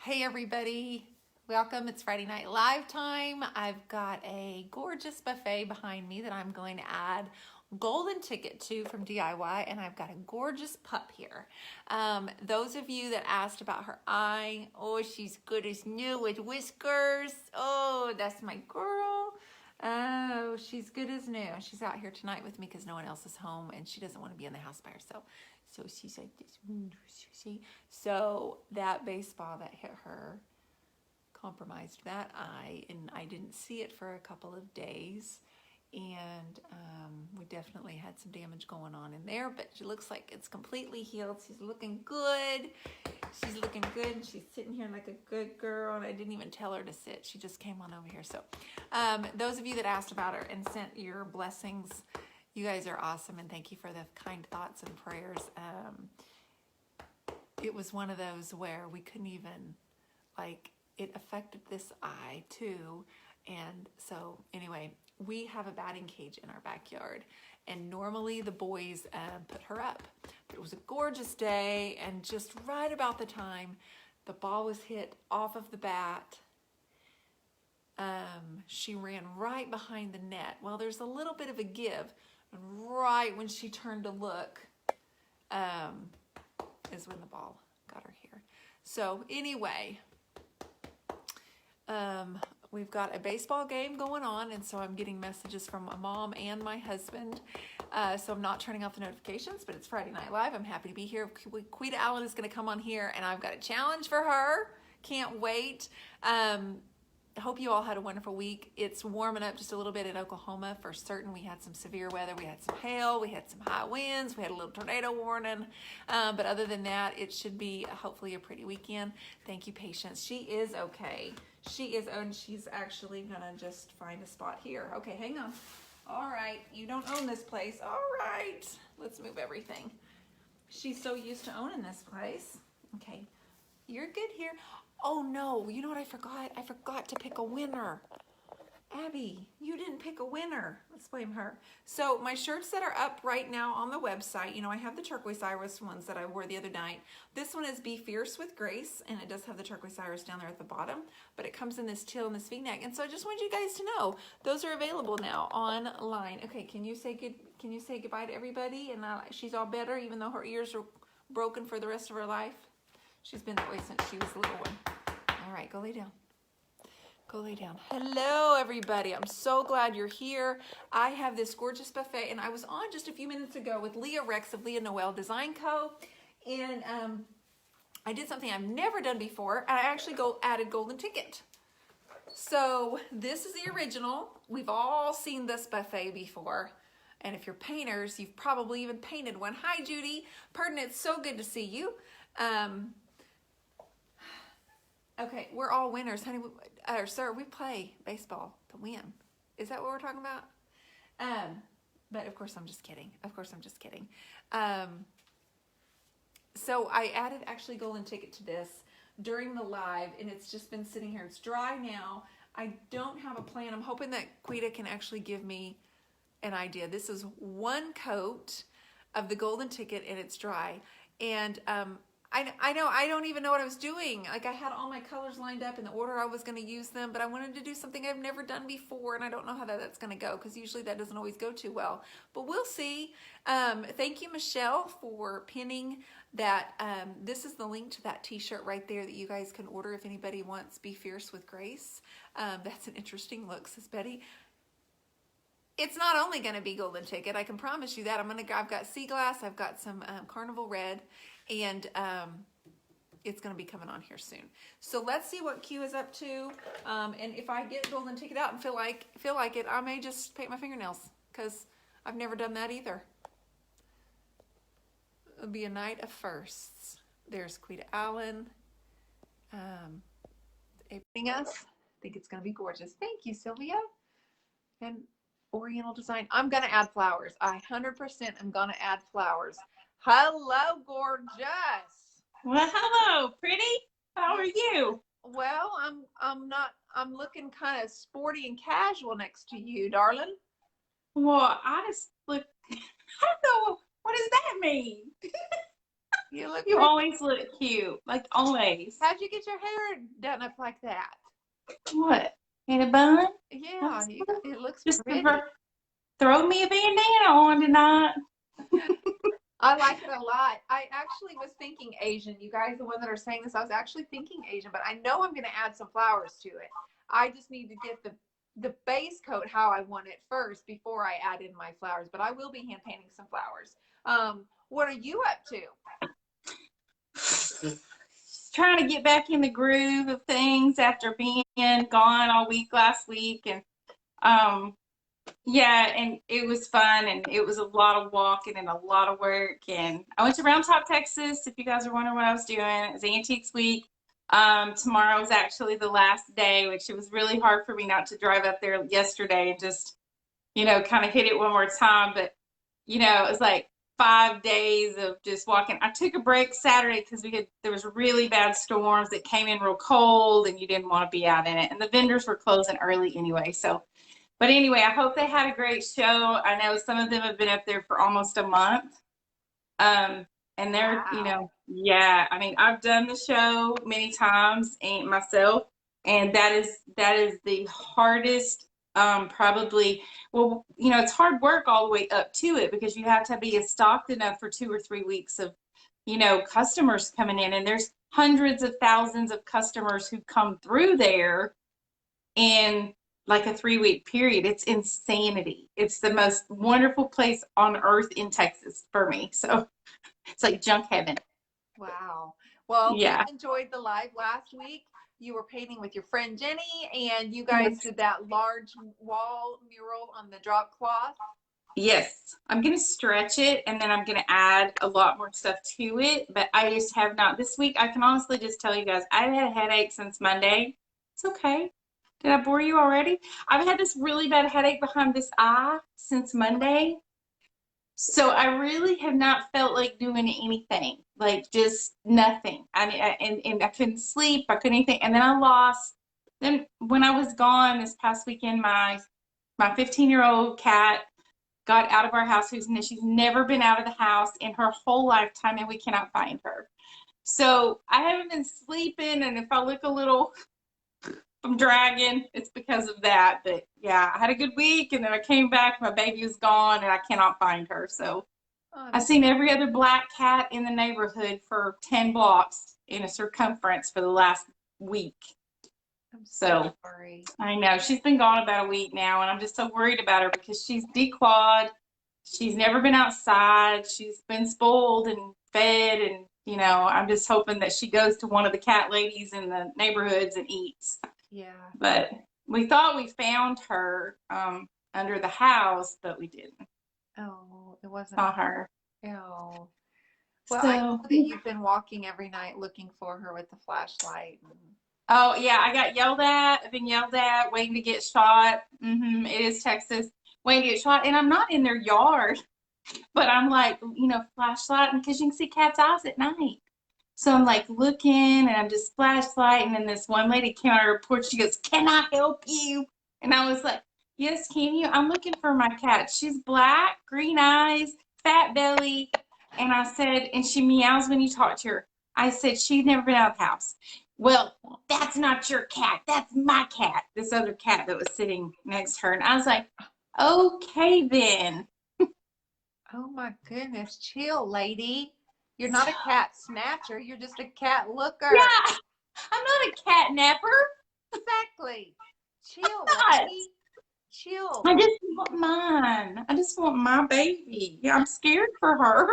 Hey everybody, welcome. It's Friday Night Live time. I've got a gorgeous buffet behind me that I'm going to add golden ticket to from DIY, and I've got a gorgeous pup here. Those of you that asked about her eye, oh, she's good as new with whiskers. Oh, that's my girl. Oh, she's good as new. She's out here tonight with me because no one else is home and she doesn't want to be in the house by herself. So she's like this. So that baseball that hit her compromised that eye, and I didn't see it for a couple of days. And we definitely had some damage going on in there, but she looks like it's completely healed. She's looking good. She's looking good. She's sitting here like a good girl, and I didn't even tell her to sit. She just came on over here. So those of you that asked about her and sent your blessings, you guys are awesome, and thank you for the kind thoughts and prayers. It was one of those where we couldn't even, like, it affected this eye too. And so anyway, we have a batting cage in our backyard, and normally the boys put her up. But it was a gorgeous day, and just right about the time the ball was hit off of the bat, she ran right behind the net. Well, there's a little bit of a give, and right when she turned to look is when the ball got her here. So anyway, we've got a baseball game going on, and so I'm getting messages from my mom and my husband. So I'm not turning off the notifications, but it's Friday Night Live. I'm happy to be here. Quita Allen is going to come on here, and I've got a challenge for her. Can't wait. I hope you all had a wonderful week. It's warming up just a little bit in Oklahoma for certain. We had some severe weather. We had some hail. We had some high winds. We had a little tornado warning. But other than that, it should be hopefully a pretty weekend. Thank you, Patience. She is okay. She is, and she's actually gonna just find a spot here. Okay, hang on. All right, you don't own this place. All right, let's move everything. She's so used to owning this place. Okay, you're good here. Oh no, you know what I forgot? I forgot to pick a winner. Abby, you didn't pick a winner. Let's blame her. So my shirts that are up right now on the website, you know, I have the turquoise iris ones that I wore the other night. This one is Be Fierce with Grace, and it does have the turquoise iris down there at the bottom, but it comes in this teal and this V-neck. And so I just want you guys to know those are available now online. Okay, can you say goodbye to everybody? And she's all better, even though her ears are broken for the rest of her life. She's been that way since she was a little one. All right, go lay down. Go lay down. Hello, everybody. I'm so glad you're here. I have this gorgeous buffet, and I was on just a few minutes ago with Leah Rex of Leah Noel Design Co. And I did something I've never done before. I actually added golden ticket. So this is the original. We've all seen this buffet before. And if you're painters, you've probably even painted one. Hi, Judy. Pardon, it's so good to see you. Okay, we're all winners, honey. Sir, we play baseball to win. Is that what we're talking about? But of course, I'm just kidding. Of course, I'm just kidding. So I added actually golden ticket to this during the live, and it's just been sitting here. It's dry now. I don't have a plan. I'm hoping that Quita can actually give me an idea. This is one coat of the golden ticket, and it's dry. And I know I don't even know what I was doing. Like, I had all my colors lined up in the order I was going to use them, but I wanted to do something I've never done before, and I don't know how that's going to go, because usually that doesn't always go too well. But we'll see. Thank you, Michelle, for pinning that. This is the link to that t-shirt right there that you guys can order if anybody wants Be Fierce with Grace. That's an interesting look, says Betty. It's not only going to be golden ticket. I can promise you that. I've got sea glass. I've got some carnival red, and it's going to be coming on here soon. So let's see what Q is up to. And if I get golden ticket out and feel like it, I may just paint my fingernails, because I've never done that either. It'll be a night of firsts. There's Quita Allen. Aping us. I think it's going to be gorgeous. Thank you, Sylvia. And Oriental design. I'm going to add flowers. I 100% am going to add flowers. Hello, gorgeous. Well, hello, pretty. How are you? Well, I'm looking kind of sporty and casual next to you, darling. Well, I just look, I don't know, what does that mean? You look You pretty. always look cute, like always. How'd you get your hair done up like that? What? In a bun? Yeah, it looks Just pretty. throw me a bandana on tonight. I like it a lot. I actually was thinking Asian. You guys, the one that are saying this, I was actually thinking Asian, but I know I'm going to add some flowers to it. I just need to get the base coat how I want it first before I add in my flowers. But I will be hand painting some flowers. What are you up to? Trying to get back in the groove of things after being gone all week last week, and yeah, and it was fun, and it was a lot of walking and a lot of work. And I went to Round Top, Texas. If you guys are wondering what I was doing, it was Antiques Week. Tomorrow was actually the last day, which it was really hard for me not to drive up there yesterday and just, kind of hit it one more time. But, it was like 5 days of just walking. I took a break Saturday because there was really bad storms that came in real cold, and you didn't want to be out in it. And the vendors were closing early anyway, so. But anyway, I hope they had a great show. I know some of them have been up there for almost a month. And they're, Wow. yeah, I mean, I've done the show many times and myself, and that is the hardest, probably, well, it's hard work all the way up to it because you have to be stocked enough for 2 or 3 weeks of, customers coming in, and there's hundreds of thousands of customers who come through there in like a 3 week period. It's insanity. It's the most wonderful place on earth in Texas for me. So it's like junk heaven. Wow. Well, we Yeah. enjoyed the live last week. You were painting with your friend Jenny, and you guys did that large wall mural on the drop cloth. Yes. I'm going to stretch it, and then I'm going to add a lot more stuff to it. But I just have not. This week, I can honestly just tell you guys, I've had a headache since Monday. It's okay. Did I bore you already? I've had this really bad headache behind this eye since Monday. So I really have not felt like doing anything, like just nothing. And I couldn't sleep. I couldn't anything. And then I lost. Then when I was gone this past weekend, my 15-year-old cat got out of our house. She's never been out of the house in her whole lifetime, and we cannot find her. So I haven't been sleeping, and if I look a little, I'm dragging, it's because of that. But yeah, I had a good week, and then I came back, my baby was gone, and I cannot find her. So I've seen every other black cat in the neighborhood for 10 blocks in a circumference for the last week. I'm so sorry. I know. She's been gone about a week now, and I'm just so worried about her because she's declawed. She's never been outside. She's been spoiled and fed, and I'm just hoping that she goes to one of the cat ladies in the neighborhoods and eats. Yeah. But we thought we found her under the house, but we didn't. Oh, it wasn't Not her. Oh. Well, So, I know that you've been walking every night looking for her with the flashlight. oh yeah, I got yelled at. I've been yelled at, waiting to get shot. It is Texas, waiting to get shot, and I'm not in their yard, but I'm like, flashlight, because you can see cats' eyes at night. So I'm like looking, and I'm just flashlight, and then this one lady came on our porch. She goes, "Can I help you?" And I was like, "Yes, can you? I'm looking for my cat. She's black, green eyes, fat belly." And I said, and she meows when you talk to her. I said, "She's never been out of the house." "Well, that's not your cat. That's my cat." This other cat that was sitting next to her. And I was like, "Okay, then." Oh my goodness. Chill, lady. You're not a cat snatcher. You're just a cat looker. Yeah, I'm not a cat napper. Exactly. Chill, lady. Chill. I just want mine. I just want my baby. Yeah, I'm scared for her.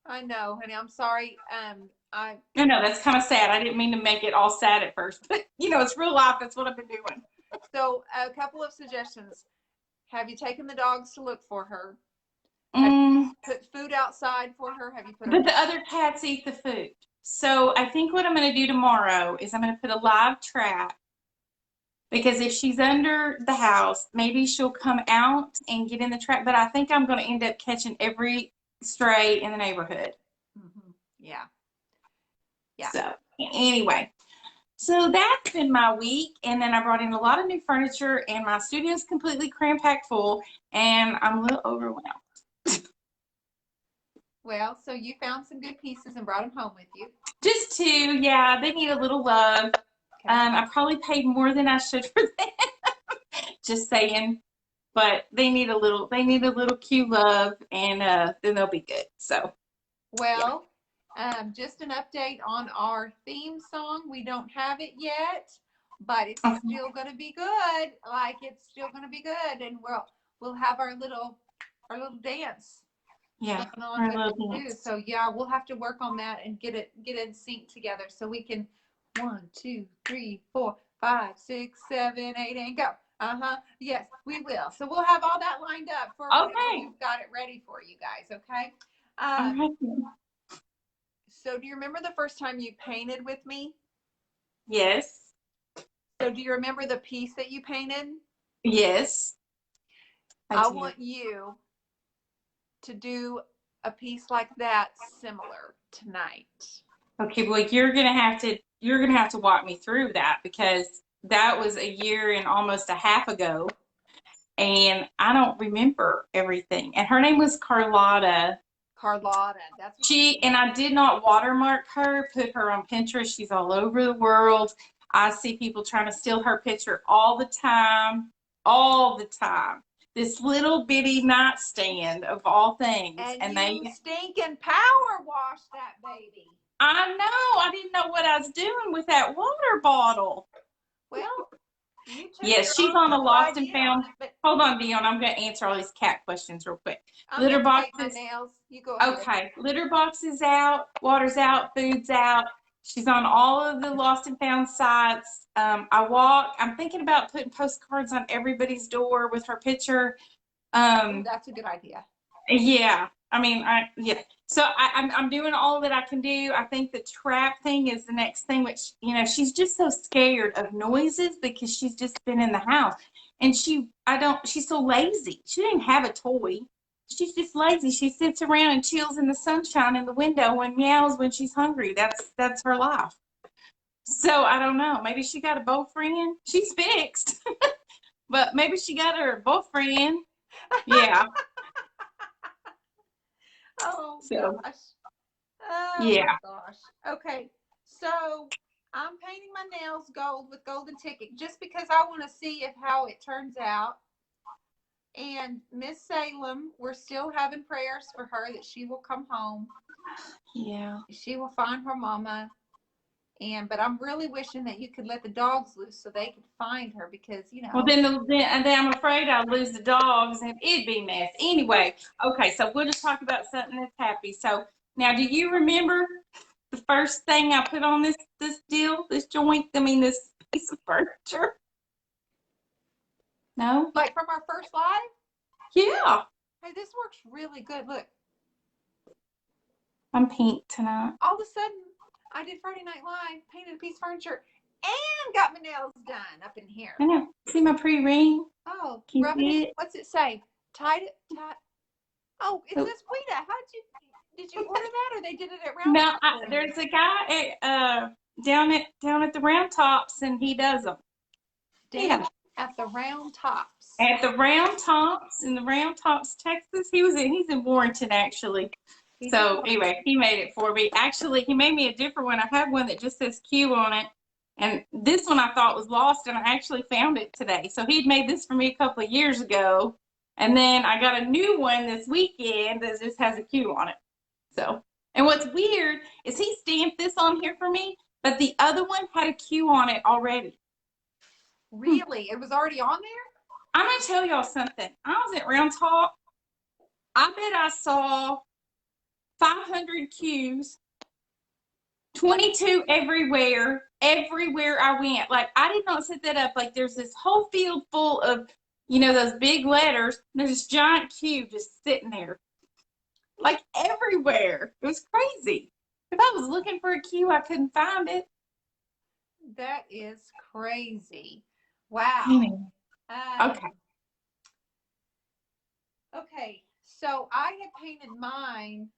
I know, honey. I'm sorry. I know that's kind of sad. I didn't mean to make it all sad at first, but it's real life. That's what I've been doing. So a couple of suggestions. Have you taken the dogs to look for her? Have you put food outside for her? Have you put? But the other cats eat the food. So I think what I'm going to do tomorrow is I'm going to put a live trap, because if she's under the house, maybe she'll come out and get in the trap. But I think I'm going to end up catching every stray in the neighborhood. Yeah. Yeah. So anyway, so that's been my week. And then I brought in a lot of new furniture, and my studio is completely cram-packed full, and I'm a little overwhelmed. Well, so you found some good pieces and brought them home with you. Just two, yeah. They need a little love. Okay. I probably paid more than I should for them. Just saying. But they need a little cute love, and then they'll be good. So Well, just an update on our theme song. We don't have it yet, but it's okay. still going to be good. Like it's still going to be good, and we'll have our little dance Yeah, going on our with it little too. dance. So yeah, we'll have to work on that and get it in sync together so we can 1, 2, 3, 4, 5, 6, 7, 8, and go. Yes, we will. So we'll have all that lined up for whenever Okay. we've got it ready for you guys. Okay. All right. So do you remember the first time you painted with me? Yes. So do you remember the piece that you painted? Yes. I want you to do a piece like that similar tonight. Okay, well, you're gonna have to walk me through that, because that was a year and almost a half ago, and I don't remember everything. And her name was Carlotta. Carlotta, that's what And I did not watermark her, put her on Pinterest. She's all over the world. I see people trying to steal her picture all the time, all the time. This little bitty nightstand of all things. And you stinking power wash that baby. I know. I didn't know what I was doing with that water bottle. Well, yes, she's on a lost and found. Hold on, Dionne. I'm going to answer all these cat questions real quick. Litter boxes. My nails. You go ahead. Okay. Litter boxes out. Water's out. Food's out. She's on all of the lost and found sites. I'm thinking about putting postcards on everybody's door with her picture. That's a good idea. Yeah. I mean, yeah. So I'm doing all that I can do. I think the trap thing is the next thing, which, she's just so scared of noises because she's just been in the house. And she's so lazy. She didn't have a toy. She's just lazy. She sits around and chills in the sunshine in the window and meows when she's hungry. That's her life. So I don't know. Maybe she got a boyfriend. She's fixed. But maybe she got her boyfriend. Yeah. Oh, so, gosh. Oh, yeah. my gosh. Okay. So I'm painting my nails gold with golden ticket just because I want to see how it turns out. And Miss Salem, we're still having prayers for her that she will come home. Yeah. She will find her mama. But I'm really wishing that you could let the dogs loose so they could find her because, Well, then I'm afraid I'll lose the dogs and it'd be a mess. Anyway, okay, so we'll just talk about something that's happy. So now, do you remember the first thing I put on this joint? I mean, this piece of furniture? No? Like from our first live? Yeah. Hey, this works really good. Look. I'm pink tonight. All of a sudden, I did Friday Night Live, painted a piece of furniture, and got my nails done up in here. I know. See my pretty ring? Oh, Can you see it? What's it say? Tied. Oh, it says Quita. Did you order that, or they did it at Round No, Top? there's a guy down at the Round Tops, and he does them. Down at the Round Tops. At the Round Tops in the Round Tops, Texas. He's in Warrenton, actually. So anyway, he made it for me. Actually, he made me a different one. I have one that just says Q on it. And this one I thought was lost, and I actually found it today. So he'd made this for me a couple of years ago. And then I got a new one this weekend that just has a Q on it. So, and what's weird is he stamped this on here for me, but the other one had a Q on it already. Really? It was already on there? I'm going to tell y'all something. I was at Round Top. I bet I saw 500 Qs, 22 everywhere I went. Like, I did not set that up. Like, there's this whole field full of, those big letters. There's this giant Q just sitting there. Like, everywhere. It was crazy. If I was looking for a Q, I couldn't find it. That is crazy. Wow. Okay. Okay. So I had painted mine.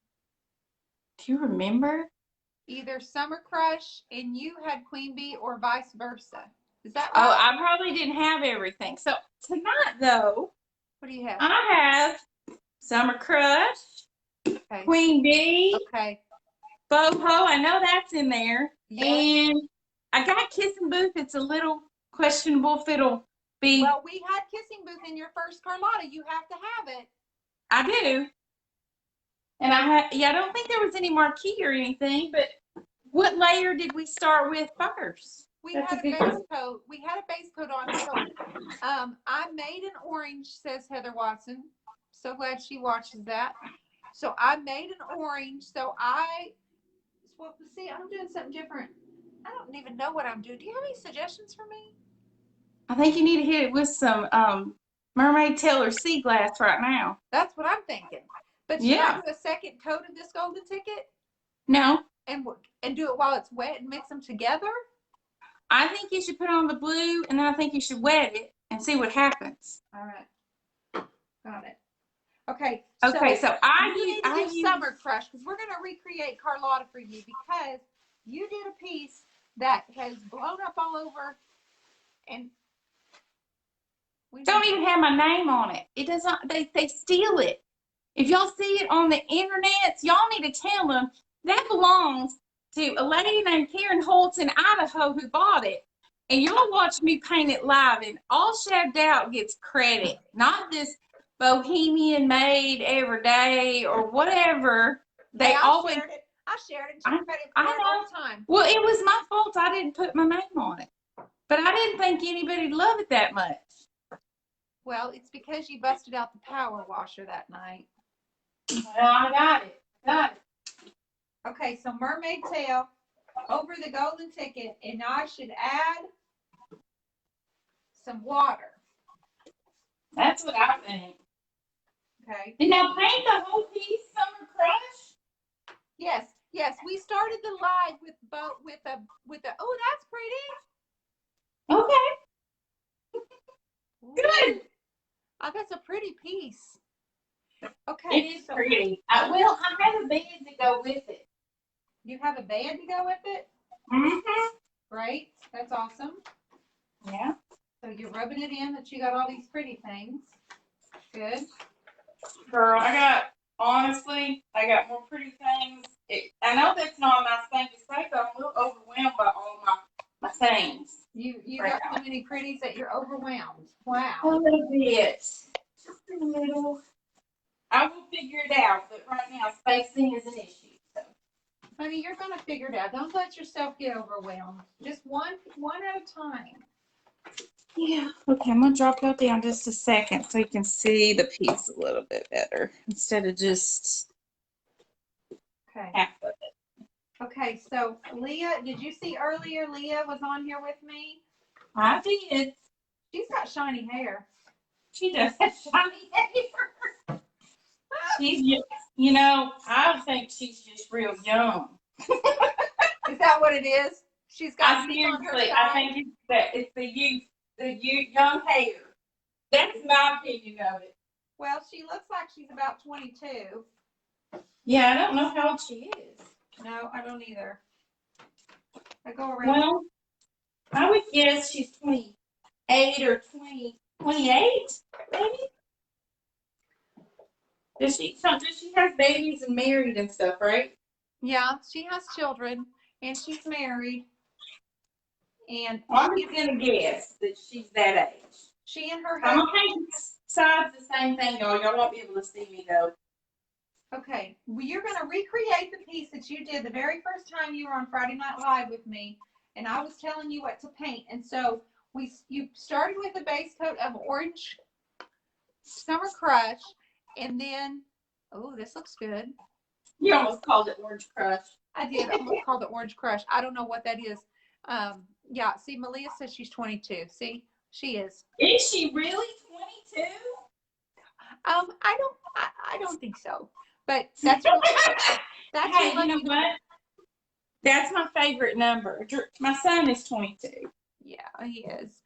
Do you remember? Either Summer Crush and you had Queen Bee or vice versa. Is that right? Oh, I probably didn't have everything. So tonight, though, what do you have? I have Summer Crush, Okay. Queen Bee. Okay. Boho, I know that's in there. Yes. And I got Kissing Booth. It's a little questionable if it'll be. Well, we had Kissing Booth in your first Carlotta. You have to have it. I do. And I don't think there was any marquee or anything, but what layer did we start with first? We had a base coat. We had a base coat on. So I made an orange, says Heather Watson. So glad she watches that. So I made an orange. Well, see, I'm doing something different. I don't even know what I'm doing. Do you have any suggestions for me? I think you need to hit it with some Mermaid Tailor Sea Glass right now. That's what I'm thinking. But should I do a second coat of this golden ticket? No. And do it while it's wet and mix them together? I think you should put on the blue, and then I think you should wet it and see what happens. All right. Got it. Okay. Okay, so you need to do Summer Crush because we're going to recreate Carlotta for you because you did a piece that has blown up all over and don't even have my name on it. It does not. They steal it. If y'all see it on the internet, y'all need to tell them that belongs to a lady named Karen Holtz in Idaho who bought it. And y'all watch me paint it live, and all Shabbed Out gets credit, not this Bohemian made every day or whatever. They always. I shared it. And took credit for it all the time. Well, it was my fault. I didn't put my name on it, but I didn't think anybody'd love it that much. Well, it's because you busted out the power washer that night. Well, I got it. Okay, so mermaid tail over the golden ticket, and I should add some water. That's what I think. Okay. And now paint the whole piece Summer Crush? Yes. We started the live with oh, that's pretty. Okay. Good. Oh, that's a pretty piece. Okay. It is pretty. I have a band to go with it. You have a band to go with it? Mm-hmm. Great. That's awesome. Yeah. So you're rubbing it in that you got all these pretty things. Good. Girl, I got more pretty things. I know that's not a nice thing to say, but I'm a little overwhelmed by all my things. You got so many pretties that you're overwhelmed. Wow. A little bit. Just a little. I will figure it out, but right now spacing is an issue. So. Honey, you're gonna figure it out. Don't let yourself get overwhelmed. Just one at a time. Yeah. Okay, I'm gonna drop that down just a second so you can see the piece a little bit better instead of just half of it. Okay, so Leah, did you see earlier Leah was on here with me? I did. She's got shiny hair. She does have shiny hair. She's, I think she's just real young. Is that what it is? She's got youth on her side. I think it's the young hair. That's my opinion of it. Well, she looks like she's about 22. Yeah, I don't know how old she is. No, I don't either. I go around. Well, I would guess she's 28 or 28, maybe. Does she have babies and married and stuff, right? Yeah, she has children and she's married. And I'm just gonna guess that she's that age. She and her I'm husband. gonna paint sides the same thing, y'all. Y'all won't be able to see me though. Okay, well, you're gonna recreate the piece that you did the very first time you were on Friday Night Live with me, and I was telling you what to paint. And so you started with a base coat of orange Summer Crush, and then this looks good. You almost called it Orange Crush. I did almost call it Orange Crush. I don't know what that is. Yeah. See, Malia says she's 22. See, she is. Is she really 22? I don't think so. But that's really, that's hey, you know what? That's my favorite number. My son is 22. Yeah, he is.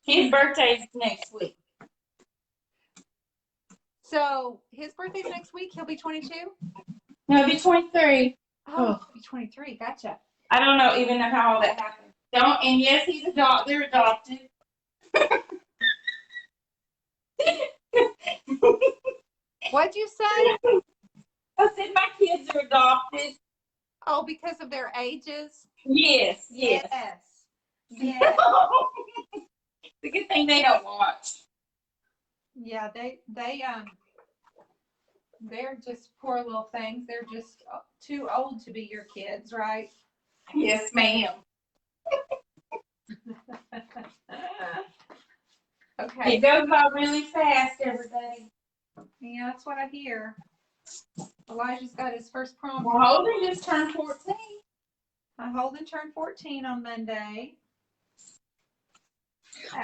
His birthday's next week. So his birthday's next week. He'll be 22. No, he'll be 23. Oh, he'll be 23. Gotcha. I don't know even know how all that happened. And yes, he's they're adopted. What'd you say? I said my kids are adopted. Oh, because of their ages? Yes, yes. Yes. Yes. It's a good thing they don't watch. Yeah, they're just poor little things. They're just too old to be your kids, right? Yes, ma'am. Okay. It goes by really fast, everybody. Yeah, that's what I hear. Elijah's got his first prom. Well, Holden just turned 14. Holden turned 14 on Monday.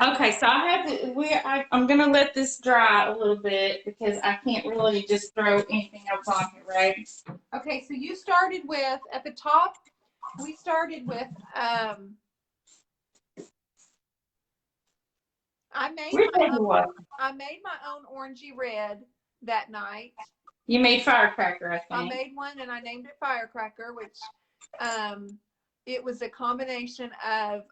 Okay, so I have to. I'm gonna let this dry a little bit because I can't really just throw anything else on here, right? Okay, so you started with at the top. We started with I made my own orangey red that night. You made firecracker, I think. I made one and I named it Firecracker, which it was a combination of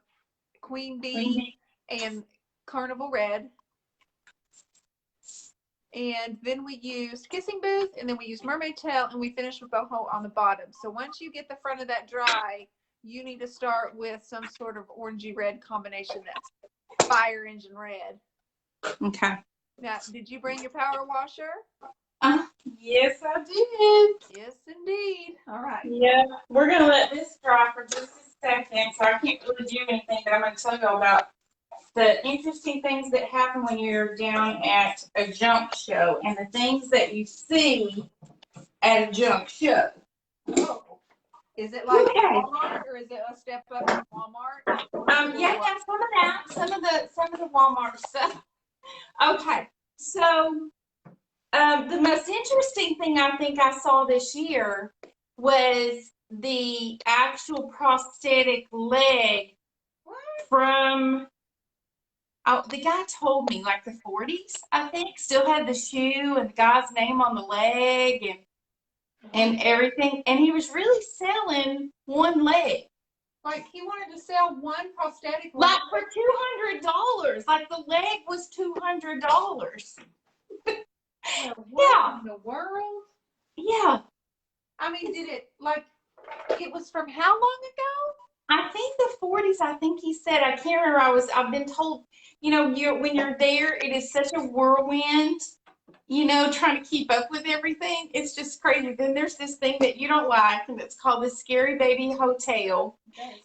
Queen Bee and Carnival Red. And then we used Kissing Booth, and then we used Mermaid Tail, and we finished with Boho on the bottom. So once you get the front of that dry, you need to start with some sort of orangey red combination that's fire engine red. Okay. Now, did you bring your power washer? Yes, I did. Yes, indeed. All right. Yeah, we're going to let this dry for just a second, so I can't really do anything, but I'm going to tell you about the interesting things that happen when you're down at a junk show and the things that you see at a junk show. Oh. Is it like Walmart, or is it a step up from Walmart? Yeah, some of the Walmart stuff. Okay, so the most interesting thing I think I saw this year was the actual prosthetic leg from, the guy told me, like the 40s, I think, still had the shoe and the guy's name on the leg and everything. And he was really selling one leg. Like he wanted to sell one prosthetic leg? Like for $200. Like the leg was $200. What in the world? Yeah. I mean, it was from how long ago? I think the 40s, I think he said. I can't remember. I've been told, when you're there, it is such a whirlwind, trying to keep up with everything. It's just crazy. Then there's this thing that you don't like, and it's called the Scary Baby Hotel.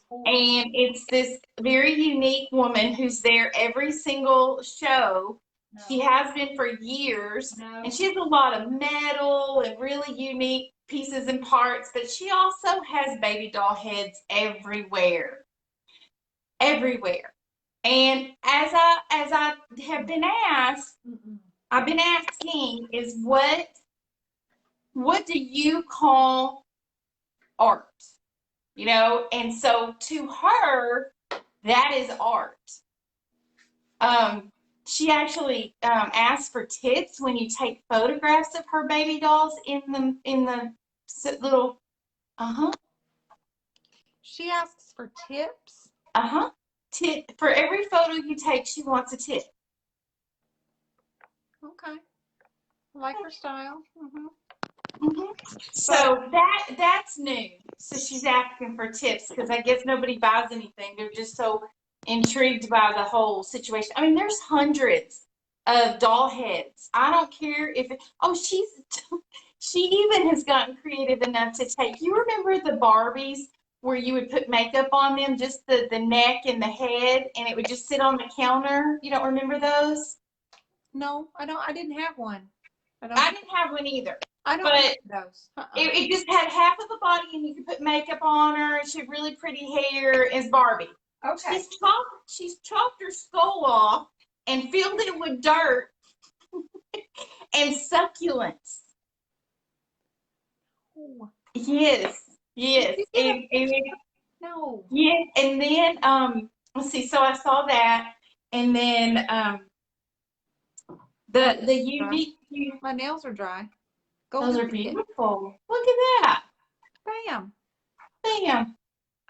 And it's this very unique woman who's there every single show. No. She has been for years. No. And she has a lot of metal and really unique pieces and parts, but she also has baby doll heads everywhere. Everywhere. And as I have been asked, I've been asking is what do you call art? And so to her, that is art. She actually asked for tips when you take photographs of her baby dolls in the little. She asks for tips. Tip for every photo you take. She wants a tip. Okay, I like her style. So that's new. So she's asking for tips because I guess nobody buys anything. They're just so intrigued by the whole situation. I mean, there's hundreds of doll heads. I don't care if she even has gotten creative enough to take. You remember the Barbies where you would put makeup on them, just the neck and the head, and it would just sit on the counter? You don't remember those? No, I don't. I didn't have one. I didn't have one either. I don't like those. It just had half of the body, and you could put makeup on her, and she had really pretty hair as Barbie. Okay. She's chopped her skull off and filled it with dirt and succulents. Oh. Yes. No. Yeah, and then let's see. So I saw that, and then the unique. My nails are dry. Those are beautiful. Look at that. Bam.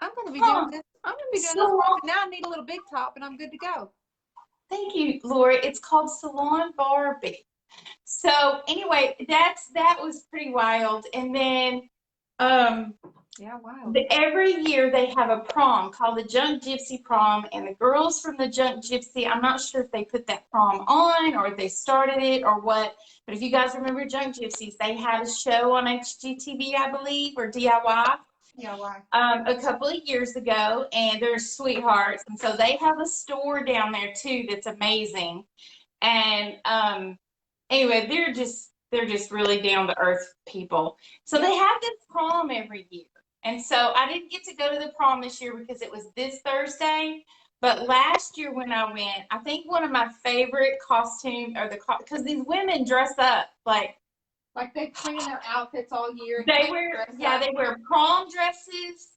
I'm going to be doing this. I'm going to be doing this. Now I need a little big top, and I'm good to go. Thank you, Lori. It's called Salon Barbie. So anyway, that was pretty wild. And then Yeah, wow. every year they have a prom called the Junk Gypsy Prom, and the girls from the Junk Gypsy, I'm not sure if they put that prom on or if they started it or what, but if you guys remember Junk Gypsies, they had a show on HGTV, I believe, or DIY. Yeah, why? A couple of years ago, and they're sweethearts, and so they have a store down there too that's amazing. And anyway, they're just really down to earth people. So they have this prom every year. And so I didn't get to go to the prom this year because it was this Thursday. But last year when I went, I think one of my favorite costume or because these women dress up like they plan their outfits all year. they wear prom dresses,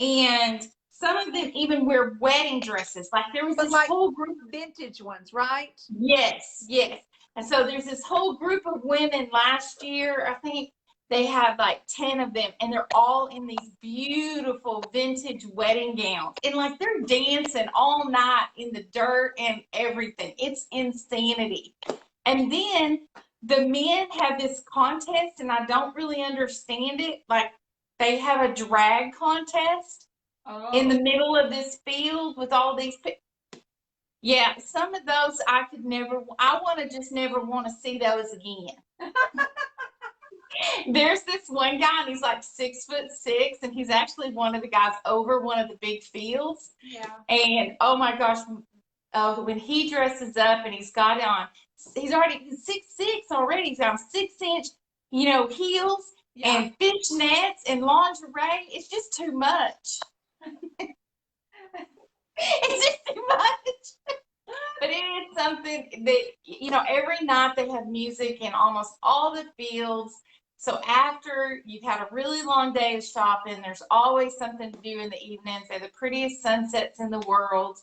and some of them even wear wedding dresses. Like there was this whole group of vintage ones, right? Yes, yes. And so there's this whole group of women last year. I think they had like 10 of them, and they're all in these beautiful vintage wedding gowns. And like they're dancing all night in the dirt and everything. It's insanity. And then the men have this contest, and I don't really understand it. Like they have a drag contest in the middle of this field with all these people. Yeah, some of those I want to just never want to see those again. There's this one guy, and he's like 6'6", and he's actually one of the guys over one of the big fields. Yeah. And oh my gosh, when he dresses up and he's 6'6" already. He's got 6-inch, heels and fishnets and lingerie. It's just too much. It's just too much. But it is something that, every night they have music in almost all the fields. So after you've had a really long day of shopping, there's always something to do in the evenings. They're the prettiest sunsets in the world.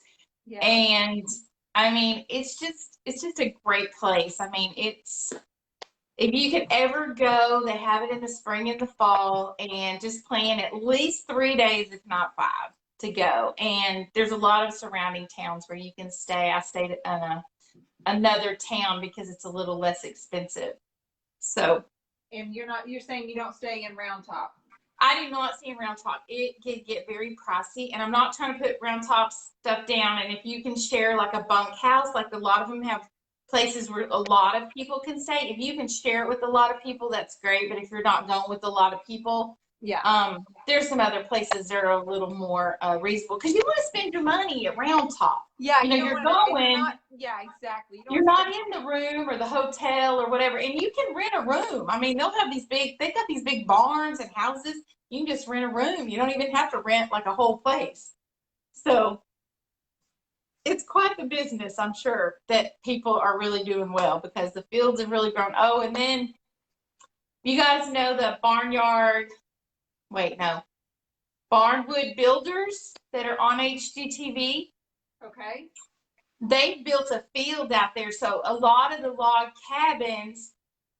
Yeah. And I mean, it's just a great place. I mean, if you could ever go, they have it in the spring and the fall, and just plan at least 3 days, if not 5. To go. And there's a lot of surrounding towns where you can stay. I stayed in another town because it's a little less expensive. So. And you're saying you don't stay in Round Top? I do not stay in Round Top. It can get very pricey, and I'm not trying to put Round Top stuff down. And if you can share like a bunkhouse, like a lot of them have places where a lot of people can stay. If you can share it with a lot of people, that's great. But if you're not going with a lot of people, there's some other places that are a little more reasonable, because you want to spend your money at Round Top. Yeah, you're going. Exactly. You're not in the room or the hotel or whatever, and you can rent a room. I mean, they've got these big barns and houses. You can just rent a room. You don't even have to rent like a whole place. So it's quite the business, I'm sure, that people are really doing well because the fields have really grown. Oh, and then you guys know the Barnwood Builders that are on HGTV. Okay. They built a field out there. So a lot of the log cabins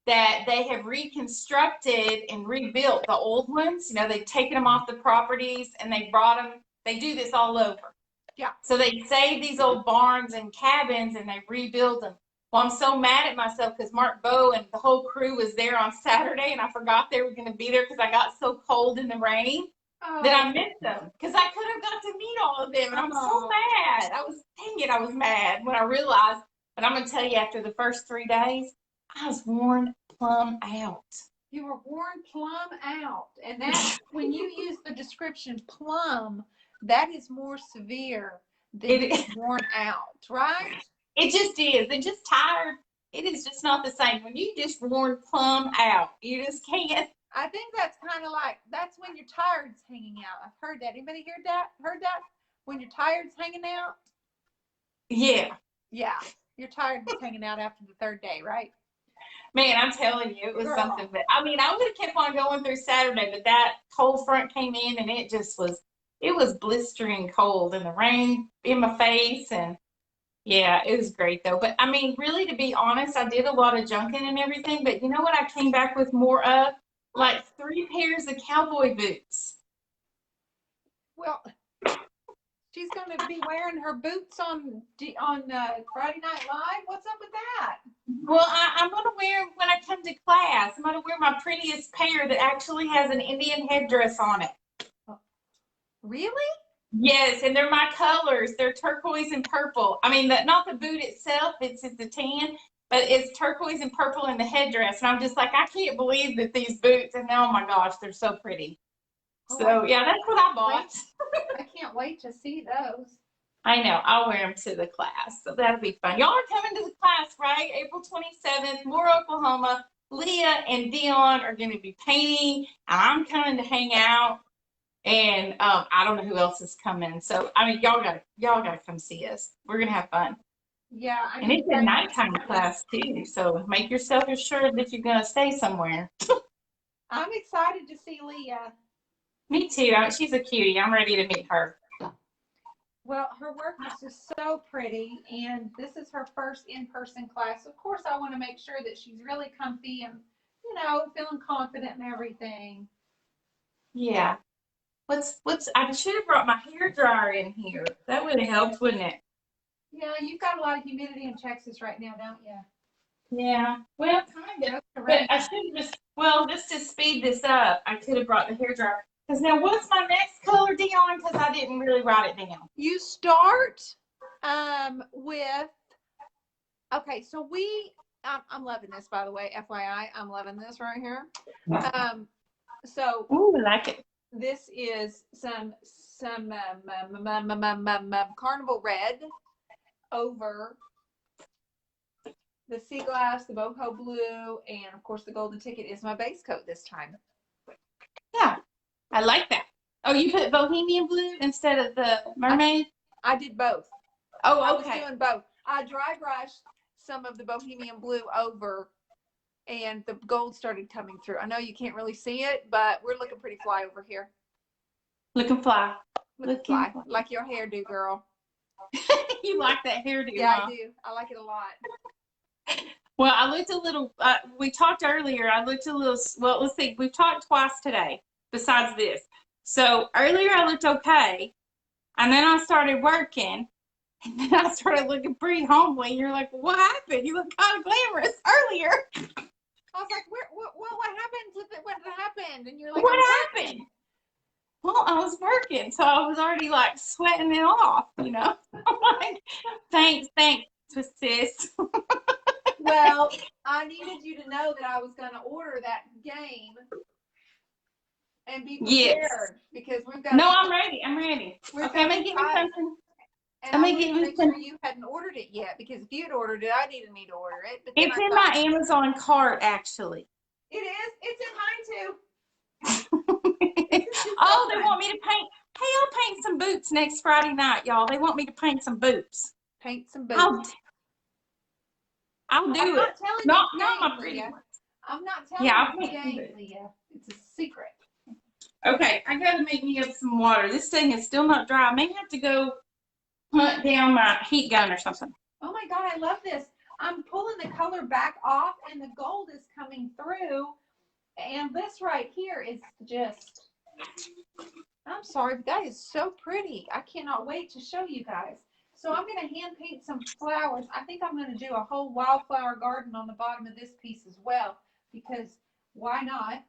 that they have reconstructed and rebuilt, the old ones, they've taken them off the properties and they brought them. They do this all over. Yeah. So they save these old barns and cabins and they rebuild them. Well, I'm so mad at myself because Mark Bowe and the whole crew was there on Saturday, and I forgot they were going to be there because I got so cold in the rain that I missed them, because I could have got to meet all of them, and I'm so mad. I was mad when I realized. But I'm going to tell you, after the first 3 days, I was worn plumb out. You were worn plumb out, and that's when you use the description plumb, that is more severe than worn out, right? It just is. And just tired. It is just not the same. When you just worn plumb out, you just can't. I think that's kind of like, that's when your tired's hanging out. I've heard that. Anybody heard that? When your tired's hanging out? Yeah. Yeah. Your tired was hanging out after the 3rd day, right? Man, I'm telling you, it was something. But I mean, I would have kept on going through Saturday, but that cold front came in and it was blistering cold, and the rain in my face, and yeah, it was great though. But I mean, really, to be honest, I did a lot of junking and everything, but you know what I came back with more of? Like 3 pairs of cowboy boots. Well, she's going to be wearing her boots on Friday Night Live. What's up with that? Well, I'm going to wear when I come to class. I'm going to wear my prettiest pair that actually has an Indian headdress on it. Really? Yes, and they're my colors. They're turquoise and purple. I mean, not the boot itself, it's the tan, but it's turquoise and purple in the headdress. And I'm just like, I can't believe that these boots, and oh my gosh, they're so pretty. Oh, So, yeah, that's what I bought. I can't wait to see those. I know. I'll wear them to the class. So that'll be fun. Y'all are coming to the class, right? April 27th, Moore, Oklahoma. Leah and Dionne are going to be painting, and I'm coming to hang out. And I don't know who else is coming. So I mean, y'all gotta come see us. We're gonna have fun. Yeah, And it's a nighttime class too. So make yourself assured that you're gonna stay somewhere. I'm excited to see Leah. Me too. She's a cutie. I'm ready to meet her. Well, her work is just so pretty, and this is her first in-person class. Of course, I want to make sure that she's really comfy and, feeling confident and everything. Yeah. I should have brought my hair dryer in here. That would have helped, wouldn't it? Yeah, you've got a lot of humidity in Texas right now, don't you? Yeah. Well, kind of. But I should have just to speed this up, I could have brought the hair dryer. Because now, what's my next color, Dionne? Because I didn't really write it down. You start with, okay, so I'm loving this, by the way, FYI. I'm loving this right here. So, ooh, I like it. This is some carnival red over the sea glass, the boho blue, and of course the golden ticket is my base coat this time. Yeah, I like that. Oh, you put bohemian blue instead of the mermaid? I did both. Oh, okay. I was doing both. I dry brushed some of the bohemian blue over, and the gold started coming through. I know you can't really see it, but we're looking pretty fly over here. Looking fly. Looking fly. Like your hairdo, girl. You like that hairdo? Yeah, huh? I do. I like it a lot. Well, I looked a little, we talked earlier, well, let's see, we've talked twice today besides this. So earlier I looked okay, and then I started working, and then I started looking pretty homely. You're like, what happened? You look kind of glamorous earlier. I was like, what happened? What happened? And you're like, what happened? Well, I was working, so I was already like sweating it off, I'm like, thanks, sis. Well, I needed you to know that I was going to order that game and be prepared because we've got. No, I'm ready. Okay, I'm gonna get me something. And I'm gonna make sure you hadn't ordered it yet because if you'd ordered it, I needed me to order it. But it's in my Amazon cart, actually. It is. It's in mine too. Oh, they want me to paint. Hey, I'll paint some boots next Friday night, y'all. They want me to paint some boots. Paint some boots. I'll do I'm it. not telling not you my pretty ones. I'm not telling you the game, Leah. It's a secret. Okay, I gotta make me up some water. This thing is still not dry. I may have to go hunt down my heat gun or something. Oh my God, I love this. I'm pulling the color back off and the gold is coming through. And this right here is just, I'm sorry, but that is so pretty. I cannot wait to show you guys. So I'm going to hand paint some flowers. I think I'm going to do a whole wildflower garden on the bottom of this piece as well, because why not?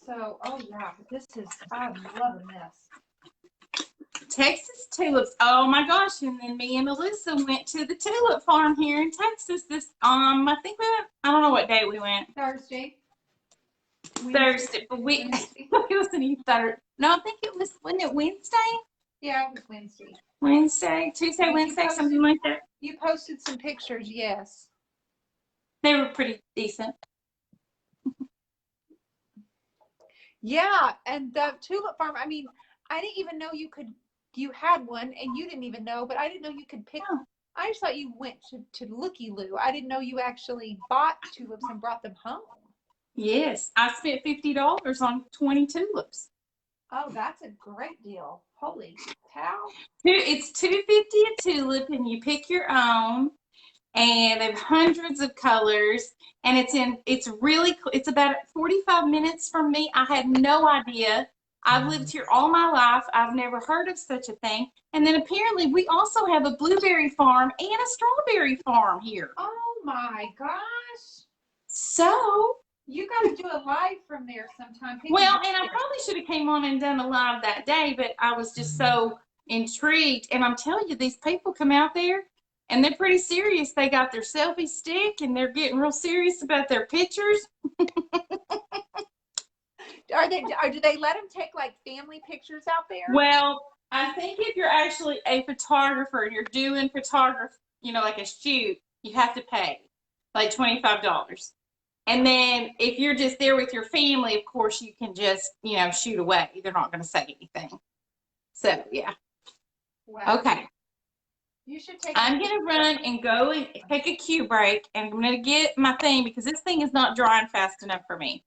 So, oh yeah, I'm loving this. Texas tulips. Oh my gosh. And then me and Melissa went to the tulip farm here in Texas I think I don't know what day we went. Thursday. Thursday, but it wasn't even Saturday. No, I think wasn't it Wednesday? Yeah, it was Wednesday. Tuesday, Wednesday, something like that. You posted some pictures, yes. They were pretty decent. Yeah, and the tulip farm, I mean, I didn't even know you had one, and you didn't even know, but I didn't know you could pick. Oh. I just thought you went to Looky-Loo. I didn't know you actually bought tulips and brought them home. Yes, I spent $50 on 20 tulips. Oh, that's a great deal. Holy cow. It's $2.50 a tulip, and you pick your own, and they have hundreds of colors, and it's about 45 minutes from me. I had no idea I've lived here all my life. I've never heard of such a thing. And then apparently we also have a blueberry farm and a strawberry farm here. Oh my gosh. So you got to do a live from there sometime. well, and I probably should have came on and done a live that day, but I was just so intrigued. And I'm telling you, these people come out there and they're pretty serious. They got their selfie stick and they're getting real serious about their pictures. Do they let them take like family pictures out there? Well, I think if you're actually a photographer and you're doing photography, you know, like a shoot, you have to pay like $25. And then if you're just there with your family, of course, you can just, you know, shoot away. They're not going to say anything. So, yeah. Wow. Okay. You should take. I'm going to run and go and take a cue break. And I'm going to get my thing because this thing is not drying fast enough for me.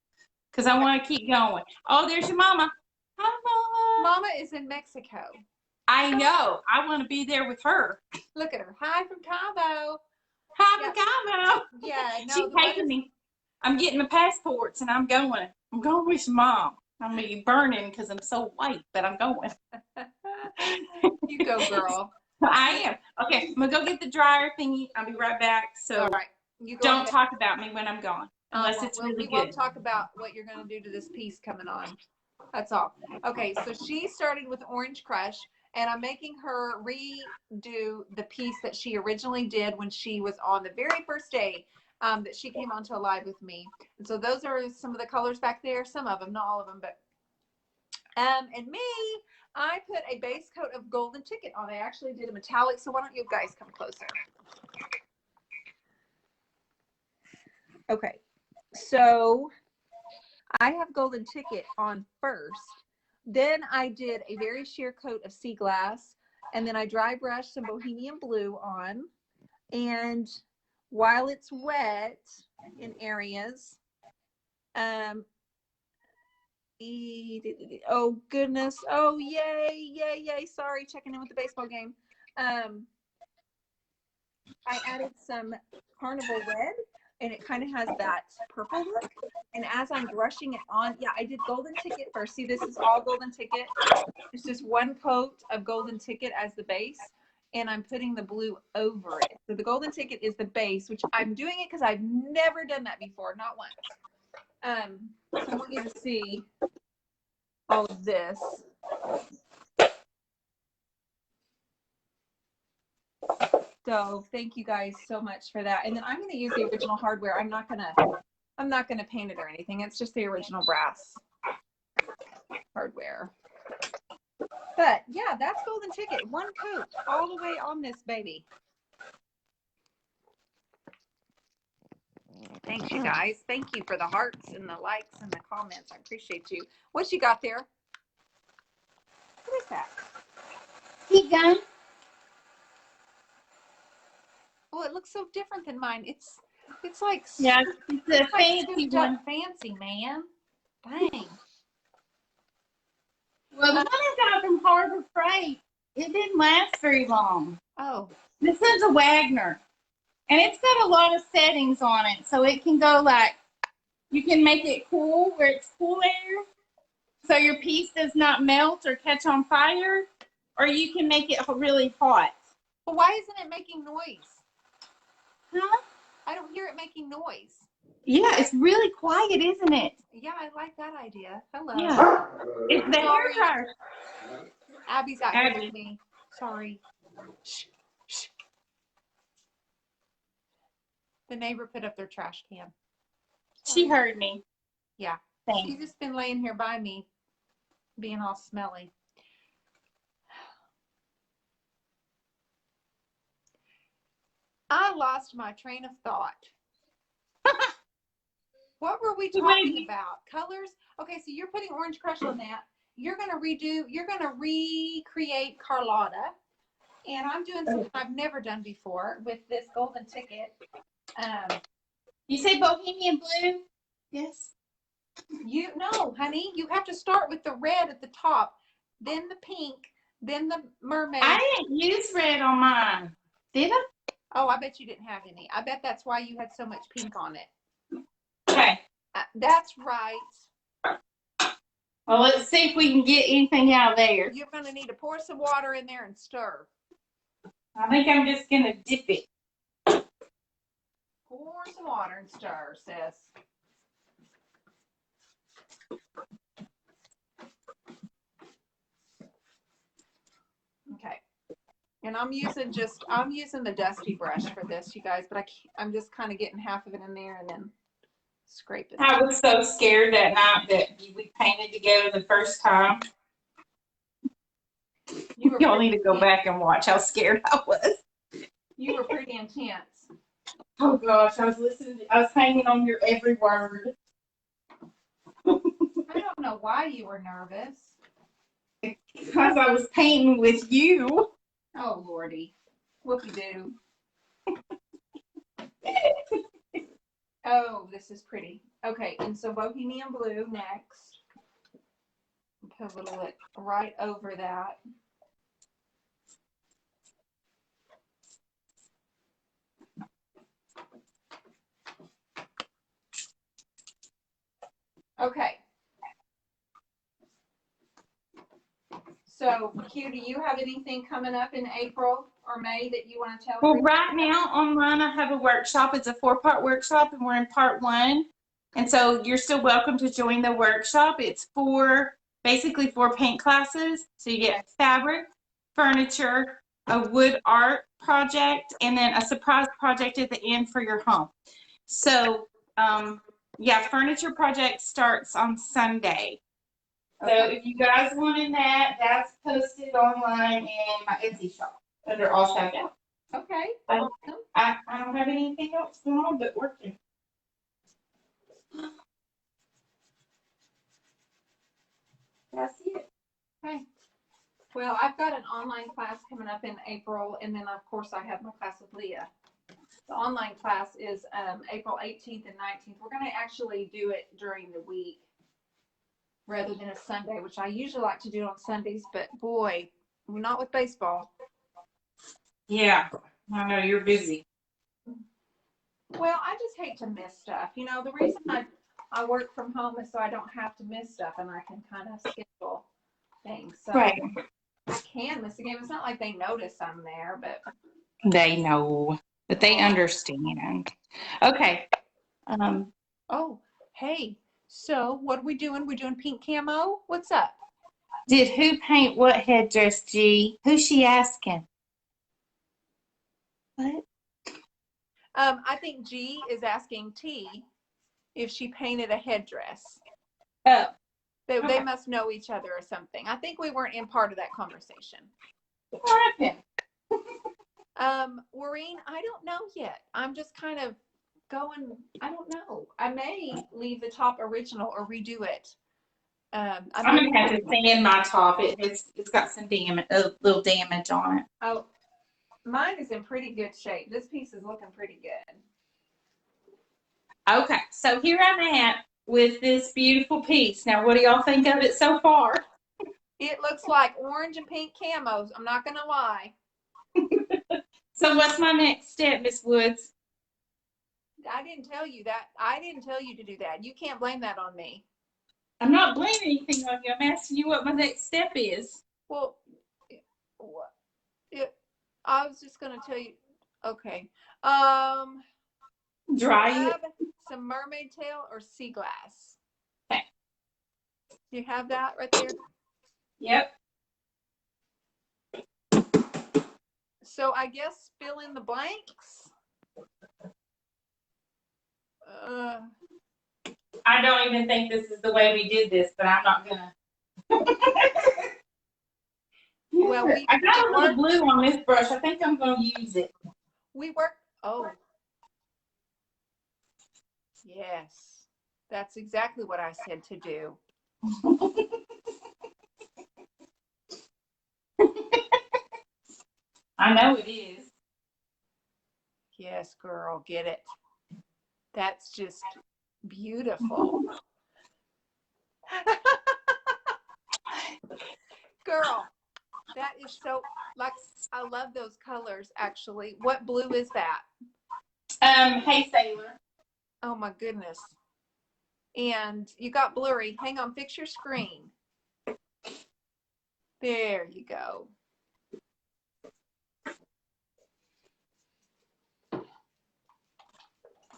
Because I want to keep going. Oh, there's your mama. Hi, Mama. Mama is in Mexico. I know. I want to be there with her. Look at her. Hi from Cabo. Hi, Cabo. Yeah. No, She's taking me. I'm getting my passports and I'm going. I'm going with Mom. I'm going to be burning because I'm so white, but I'm going. You go, girl. I am. Okay, I'm going to go get the dryer thingy. I'll be right back. So all right. You go don't ahead. talk about me when I'm gone. Unless it's really we good. won't talk about what you're going to do to this piece coming on. That's all. Okay, so she started with Orange Crush, and I'm making her redo the piece that she originally did when she was on the very first day that she came onto a live with me. And so those are some of the colors back there. Some of them, not all of them, but and me, I put a base coat of Golden Ticket on. I actually did a metallic, so why don't you guys come closer? Okay. So I have Golden Ticket on first. Then I did a very sheer coat of Sea Glass. And then I dry brushed some Bohemian Blue on. And while it's wet in areas, oh goodness. Oh, yay, yay, yay. Sorry, checking in with the baseball game. I added some Carnival Red. And it kind of has that purple look. And as I'm brushing it on, yeah, I did Golden Ticket first. See, this is all Golden Ticket. It's just one coat of Golden Ticket as the base. And I'm putting the blue over it. So the Golden Ticket is the base, which I'm doing it because I've never done that before, not once. So I want you to see all of this. So thank you guys so much for that. And then I'm going to use the original hardware. I'm not going to paint it or anything. It's just the original brass hardware. But yeah, that's Golden Ticket. One coat all the way on this baby. Thanks, you guys. Thank you for the hearts and the likes and the comments. I appreciate you. What you got there? What is that? Heat gun. Oh, it looks so different than mine. It's like, yeah, it's a fancy one. Fancy, man. Dang. Well, the one I got from Harbor Freight, it didn't last very long. Oh. This is a Wagner. And it's got a lot of settings on it. So it can go like, you can make it cool where it's cool air. So your piece does not melt or catch on fire. Or you can make it really hot. But why isn't it making noise? Huh? I don't hear it making noise. Yeah, it's really quiet, isn't it? Yeah, I like that idea. Hello. Yeah. It's the hair dryer. Abby's out here with me. Sorry. Shh. Shh. The neighbor put up their trash can. She heard me. Yeah. Thanks. She's just been laying here by me, being all smelly. I lost my train of thought. What were we talking about? Colors? Okay, so you're putting Orange Crush on that. You're going to recreate Carlotta. And I'm doing something I've never done before with this Golden Ticket. You say Bohemian Blue? Yes. No, honey, you have to start with the red at the top, then the pink, then the mermaid. I didn't use red on mine. Did I? Oh, I bet you didn't have any. I bet that's why you had so much pink on it. Okay. That's right. Well, let's see if we can get anything out of there. You're going to need to pour some water in there and stir. I think I'm just going to dip it. Pour some water and stir, sis. Okay. And I'm using the dusty brush for this, you guys, but I'm just kind of getting half of it in there and then scraping. I was so scared that night that we painted together the first time. Y'all need to go back and watch how scared I was. You were pretty intense. Oh gosh, I was hanging on your every word. I don't know why you were nervous. Because I was painting with you. Oh Lordy. Whoopie-doo. Oh, this is pretty. Okay, and so Bohemian Blue next. Put a little bit right over that. Okay. So, Q, do you have anything coming up in April or May that you want to tell Well, everybody? right now online I have a workshop. It's a 4-part workshop and we're in part 1. And so you're still welcome to join the workshop. It's basically 4 paint classes. So you get fabric, furniture, a wood art project, and then a surprise project at the end for your home. So, yeah, furniture project starts on Sunday. So if you guys wanted that, that's posted online in my Etsy shop under All Stacked Out. Okay. I don't have anything else going on but working. That's it. Okay. Well, I've got an online class coming up in April, and then of course I have my class with Leah. The online class is April 18th and 19th. We're going to actually do it during the week rather than a Sunday, which I usually like to do on Sundays, but boy, not with baseball. Yeah, I know you're busy. Well, I just hate to miss stuff. You know, the reason I work from home is so I don't have to miss stuff and I can kind of schedule things. So Right. I can miss a game. It's not like they notice I'm there, but They know, but they understand. Okay. Oh, hey. So what are we doing? We're doing pink camo? What's up? Did who paint what headdress, G? Who's she asking? What? I think G is asking T if she painted a headdress. Oh. They must know each other or something. I think we weren't in part of that conversation. What happened? Maureen, I don't know yet. I'm just kind of going, I don't know. I may leave the top original or redo it. I'm gonna have to sand my top. It's got some damage, a little damage on it. Oh, mine is in pretty good shape. This piece is looking pretty good. Okay, so here I'm at with this beautiful piece. Now, what do y'all think of it so far? It looks like orange and pink camos. I'm not gonna lie. So what's my next step, Miss Woods? I didn't tell you that. I didn't tell you to do that. You can't blame that on me. I'm not blaming anything on you. I'm asking you what my next step is. Well, I was just gonna tell you. Okay. Dry it. Some mermaid tail or sea glass. Okay. Do you have that right there? Yep. So I guess fill in the blanks. I don't even think this is the way we did this, but I'm not gonna. Well, I got a little blue on this brush. I think I'm gonna use it. We worked. Oh. Yes. That's exactly what I said to do. I know it is. Yes, girl, get it. That's just beautiful. Girl, that is so, like, I love those colors, actually. What blue is that? Hey, Sailor. Oh, my goodness. And you got blurry. Hang on, fix your screen. There you go.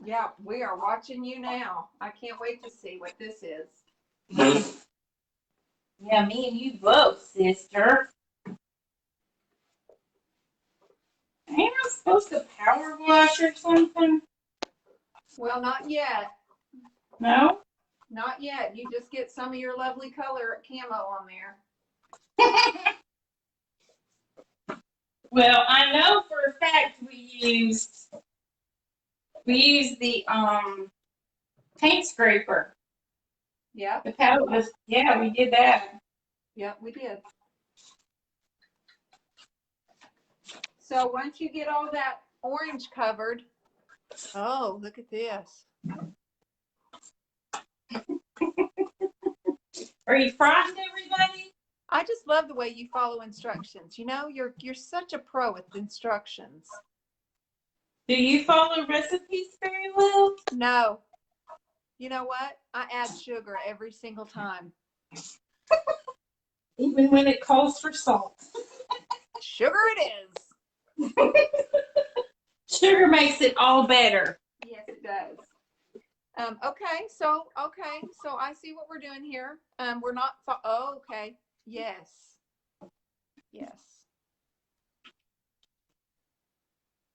Yeah, we are watching you now. I can't wait to see what this is. Yeah, me and you both, sister. Ain't I supposed to power wash or something? Well, not yet. No? Not yet. You just get some of your lovely color camo on there. Well, I know for a fact we used the paint scraper. Yep. The palette was, yeah, we did that. Yep, we did. So once you get all that orange covered, oh, look at this. Are you frightened, everybody? I just love the way you follow instructions. You know, you're such a pro with instructions. Do you follow recipes very well? No. You know what? I add sugar every single time. Even when it calls for salt. Sugar it is. Sugar makes it all better. Yes, it does. Okay, so I see what we're doing here. We're not. Oh, okay. Yes. Yes.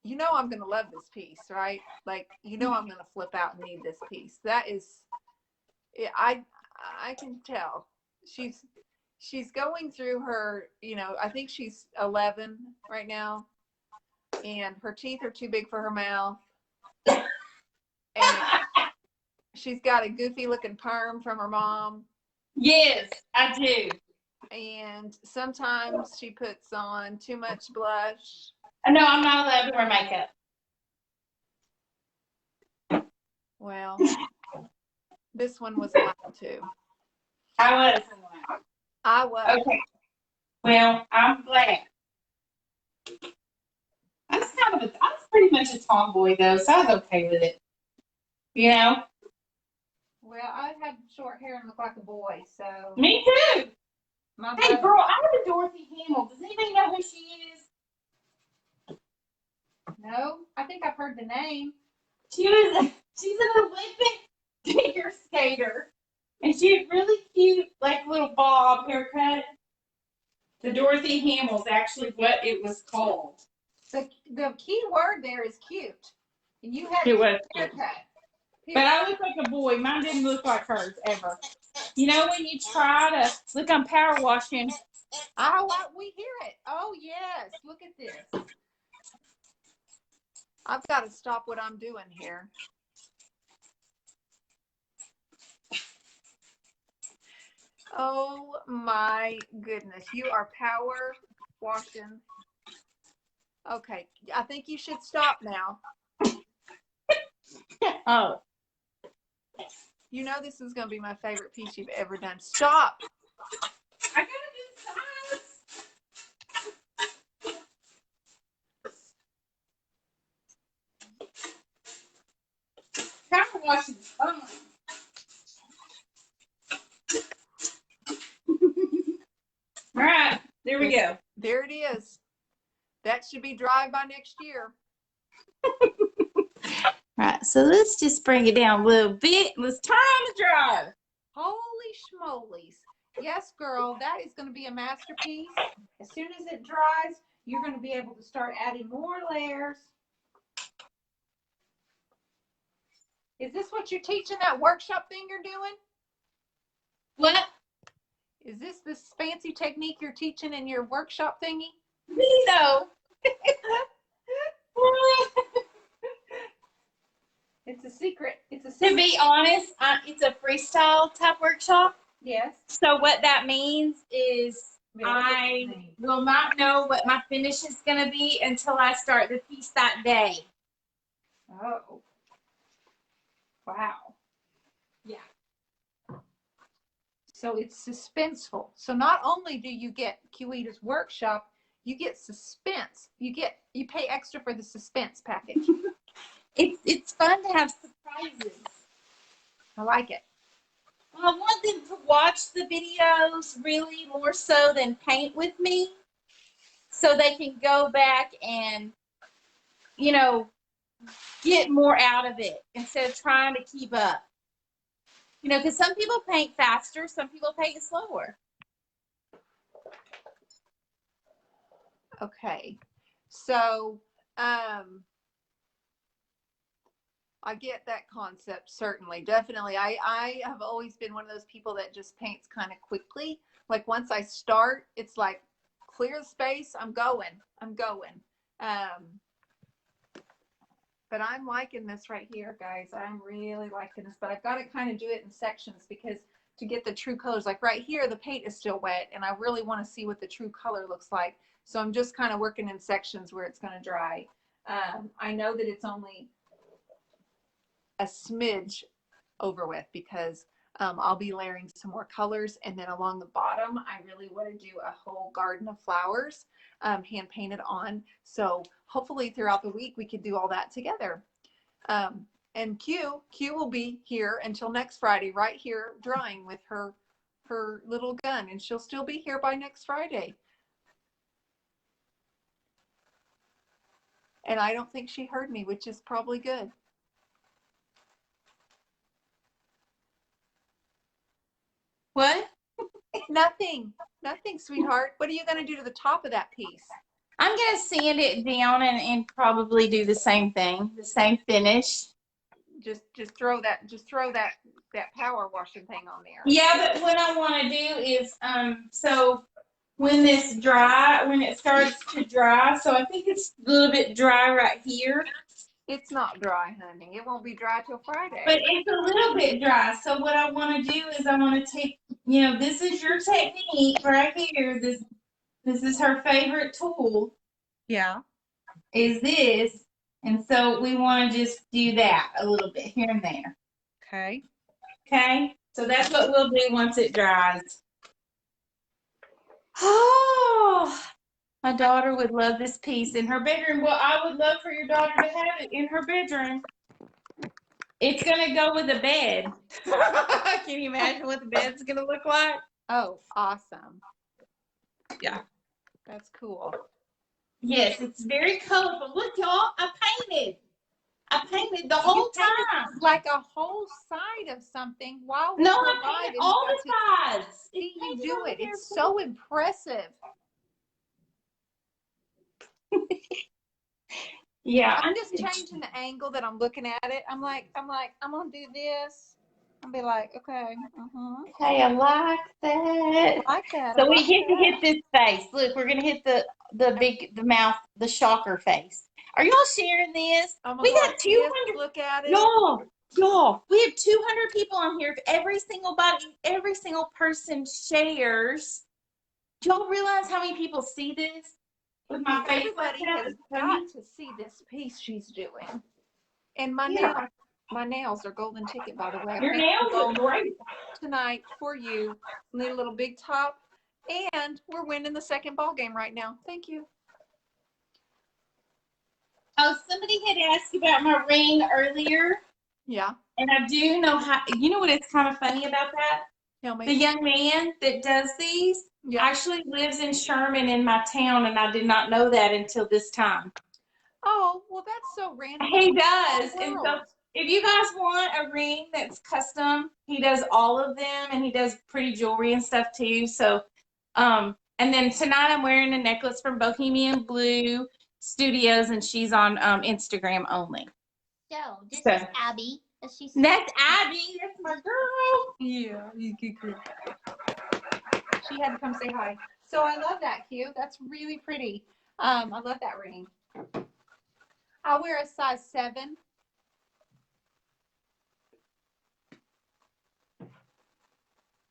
You know I'm gonna love this piece, right? Like, you know I'm gonna flip out and need this piece. That is, I can tell. She's going through her, you know, I think she's 11 right now, and her teeth are too big for her mouth, and she's got a goofy looking perm from her mom. Yes, I do. And sometimes she puts on too much blush. No, I'm not allowed to wear makeup. Well, this one was allowed to. I was allowed. I was. Okay. Well, I'm glad. I was pretty much a tomboy though, so I was okay with it. You know? Well, I had short hair and looked like a boy, so. Me too. Hey, brother, girl, I was a Dorothy Hamill. Does anybody know who she is? No, I think I've heard the name. She's an Olympic figure skater. And she had really cute, like, little bob haircut. The Dorothy Hamill's actually what it was called. The key word there is cute. And you had It was haircut. But I look like a boy. Mine didn't look like hers ever. You know when you try to look on power washing. Oh, we hear it. Oh, yes. Look at this. I've got to stop what I'm doing here. Oh, my goodness. You are power washing. Okay. I think you should stop now. Oh. You know this is going to be my favorite piece you've ever done. Stop. I got to do size. Power washing is fun. All right, there we go. There it is. That should be dry by next year. Right, so let's just bring it down a little bit. Let's turn on the dryer. Holy schmolies. Yes, girl, that is going to be a masterpiece. As soon as it dries, you're going to be able to start adding more layers. Is this what you're teaching, that workshop thing you're doing? What? Is this fancy technique you're teaching in your workshop thingy? Me though. It's a secret. It's a To secret. be honest, it's a freestyle type workshop. Yes. So what that means is I will not know what my finish is going to be until I start the piece that day. Oh. Wow. Yeah. So it's suspenseful. So not only do you get Quita's workshop, you get suspense. You pay extra for the suspense package. It's fun to have surprises. I like it. I want them to watch the videos really more so than paint with me, so they can go back and, you know, get more out of it instead of trying to keep up. You know, because some people paint faster, some people paint slower. Okay. So, I get that concept, certainly. Definitely. I have always been one of those people that just paints kind of quickly. Like once I start, it's like clear the space, I'm going. I'm going. Um, but I'm liking this right here, guys. I'm really liking this, but I've got to kind of do it in sections because to get the true colors, like right here, the paint is still wet and I really want to see what the true color looks like. So I'm just kind of working in sections where it's going to dry. I know that it's only a smidge over with because I'll be layering some more colors. And then along the bottom, I really want to do a whole garden of flowers hand painted on. So hopefully throughout the week, we could do all that together. And Q will be here until next Friday, right here drawing with her little gun, and she'll still be here by next Friday. And I don't think she heard me, which is probably good. What? Nothing, sweetheart. What are you going to do to the top of that piece? I'm going to sand it down and probably do the same thing, the same finish. Just throw that power washing thing on there. Yeah, but what I want to do is, so when it starts to dry, so I think it's a little bit dry right here. It's not dry, honey. It won't be dry till Friday. But it's a little bit dry. So what I want to do is I want to take, you know, this is your technique right here. This is her favorite tool. Yeah. Is this. And so we want to just do that a little bit here and there. Okay. Okay. So that's what we'll do once it dries. Oh, my daughter would love this piece in her bedroom. Well, I would love for your daughter to have it in her bedroom. It's going to go with a bed. Can you imagine what the bed's going to look like? Oh, awesome. Yeah. That's cool. Yes, it's very colorful. Look, y'all, I painted the whole time. Like a whole side of something while No, I painted all the sides. See you do it. It's so impressive. Yeah. I'm just changing the angle that I'm looking at it. I'm like, I'm gonna do this. I'll be like, okay. Okay, I like that. I like that. So we get to hit this face. Look, we're gonna hit the mouth, the shocker face. Are y'all sharing this? We got 200. Look at it. Y'all, we have 200 people on here. If every single person shares, do y'all realize how many people see this? With my face. Everybody has got to see this piece she's doing. And my nails are golden ticket, by the way. Your nails are great tonight for you. Need a little big top, and we're winning the second ball game right now. Thank you. Oh, somebody had asked about my ring earlier. Yeah. And I do know how. You know what is kind of funny about that? Tell me. The young man that does these actually lives in Sherman in my town, and I did not know that until this time. Oh, well, that's so random. He does. And so if you guys want a ring that's custom, he does all of them, and he does pretty jewelry and stuff too. So, and then tonight I'm wearing a necklace from Bohemian Blue Studios, and she's on Instagram only. So, this is Abby. That's Abby. That's my girl. Yeah, you good girl. She had to come say hi. So I love that, Q. That's really pretty. I love that ring. I'll wear a size 7.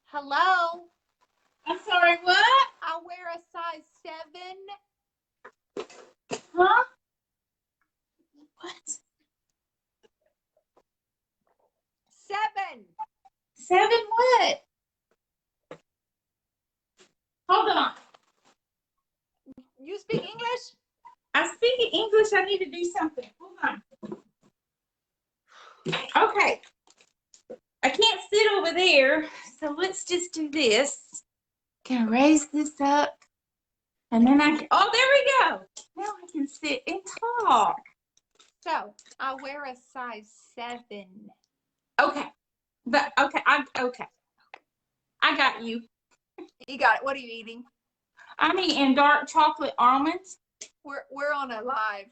Hello? I'm sorry, what? I'll wear a size 7. Huh? What? 7. 7 what? Hold on. You speak English? I'm speaking English. I need to do something. Hold on. Okay. I can't sit over there. So let's just do this. Gonna raise this up. And then I can, oh, there we go. Now I can sit and talk. So I wear a size 7. Okay. But okay, I got you. You got it. What are you eating? I'm eating dark chocolate almonds. We're on a live.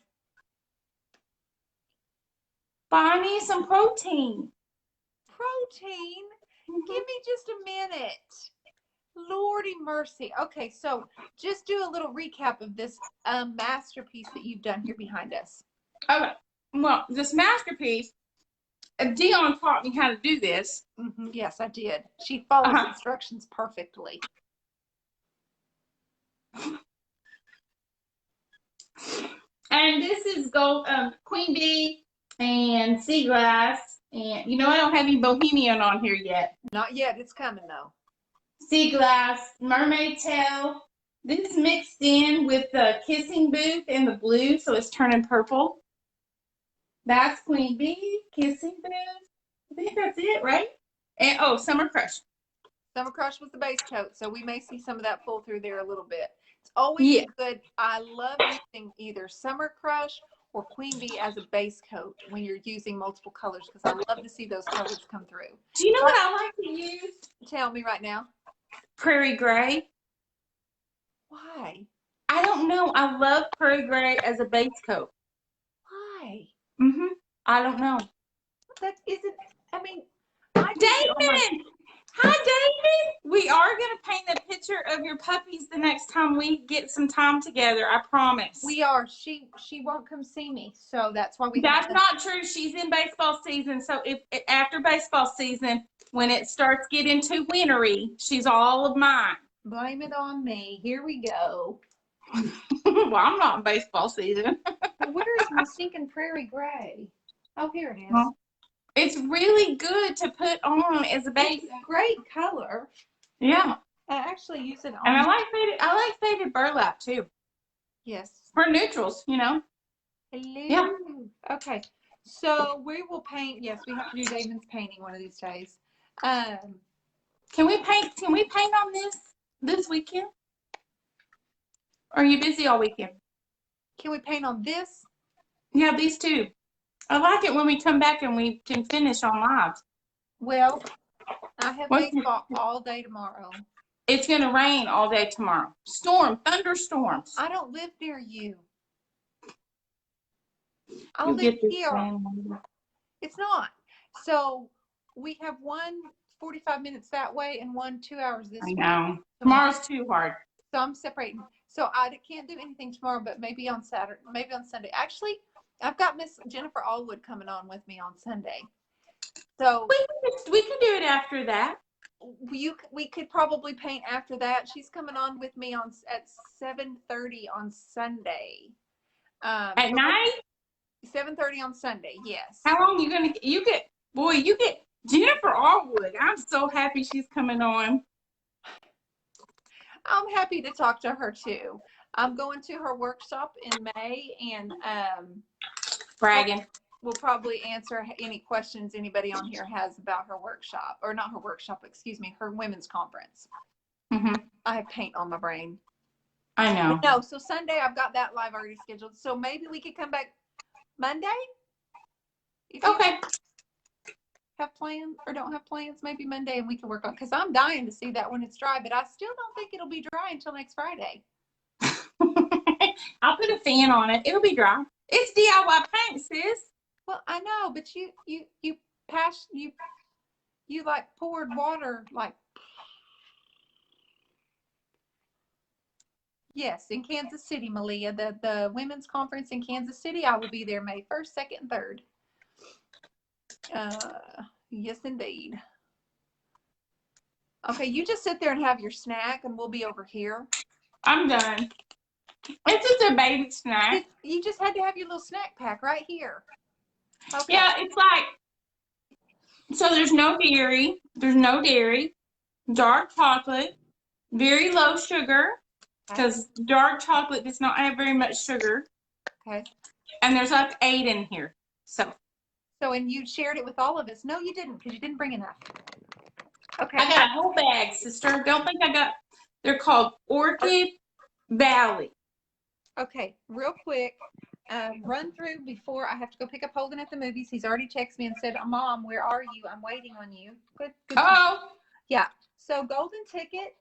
But I need some protein. Protein? Give me just a minute. Lordy mercy. Okay, so just do a little recap of this masterpiece that you've done here behind us. Okay. Well, this masterpiece, Dionne taught me how to do this. Yes, I did. She follows instructions perfectly. And this is gold, Queen Bee and Sea Glass. And, I don't have any Bohemian on here yet. Not yet. It's coming, though. Sea Glass, Mermaid Tail. This mixed in with the Kissing Booth and the blue, so it's turning purple. That's Queen Bee, Kissing Booth. I think that's it, right? And, oh, Summer Crush. Summer Crush was the base coat, so we may see some of that pull through there a little bit. It's always good. I love using either Summer Crush or Queen Bee as a base coat when you're using multiple colors, because I love to see those colors come through. Do you know what I like to use? Tell me right now. Prairie Gray. Why? I don't know. I love Prairie Gray as a base coat. Why? I don't know. That isn't, I mean, David! Hi, David! We are going to paint a picture of your puppies the next time we get some time together. I promise. We are. She won't come see me, so that's why we. That's not true. She's in baseball season, so if after baseball season, when it starts getting too wintry, she's all of mine. Blame it on me. Here we go. Well, I'm not in baseball season. Where is my stinking Prairie Gray? Oh, here it is. Well, it's really good to put on as a base. It's a great color. Yeah. I actually use it on. And I like faded burlap too. Yes. For neutrals, Hello. Yeah. Okay. So we will paint. Yes, we have to do Damon's painting one of these days. Can we paint on this weekend? Or are you busy all weekend? Can we paint on this? Yeah, these two. I like it when we come back and we can finish on lives. Well, I have baseball all day tomorrow. It's going to rain all day tomorrow. Thunderstorms. I don't live near you. I live here. It's not. So we have one 45 minutes that way and one 2 hours this week. I know. Tomorrow's too hard. So I'm separating. So I can't do anything tomorrow, but maybe on Saturday, maybe on Sunday. Actually, I've got Miss Jennifer Allwood coming on with me on Sunday. So we can do it after that. We could probably paint after that. She's coming on with me at 7:30 on Sunday. At night? 7:30 on Sunday, yes. How long you get Jennifer Allwood. I'm so happy she's coming on. I'm happy to talk to her too. I'm going to her workshop in May, and bragging. We'll probably answer any questions anybody on here has about her workshop, or not her workshop, excuse me, her women's conference. I have paint on my brain. I know. No, so Sunday I've got that live already scheduled. So maybe we could come back Monday. If you have plans or don't have plans, maybe Monday, and we can work on, because I'm dying to see that when it's dry, but I still don't think it'll be dry until next Friday. I'll put a fan on it. It'll be dry. It's DIY paint, sis. Well, I know, but you like poured water, like, yes, in Kansas City, Malia, the women's conference in Kansas City. I will be there May 1st, 2nd, and 3rd. Yes, indeed. Okay, you just sit there and have your snack, and we'll be over here. I'm done. It's just a baby snack. You just had to have your little snack pack right here. Okay. Yeah, it's like, so there's no dairy, dark chocolate, very low sugar, because dark chocolate does not have very much sugar. Okay. And there's like 8 in here. So, and you shared it with all of us. No, you didn't, because you didn't bring enough. Okay. I got a whole bag, sister. Don't think I got. They're called Orchid Valley. Okay, real quick, run through before I have to go pick up Holden at the movies. He's already texted me and said, Mom, where are you? I'm waiting on you. Good. Oh, Yeah. So golden ticket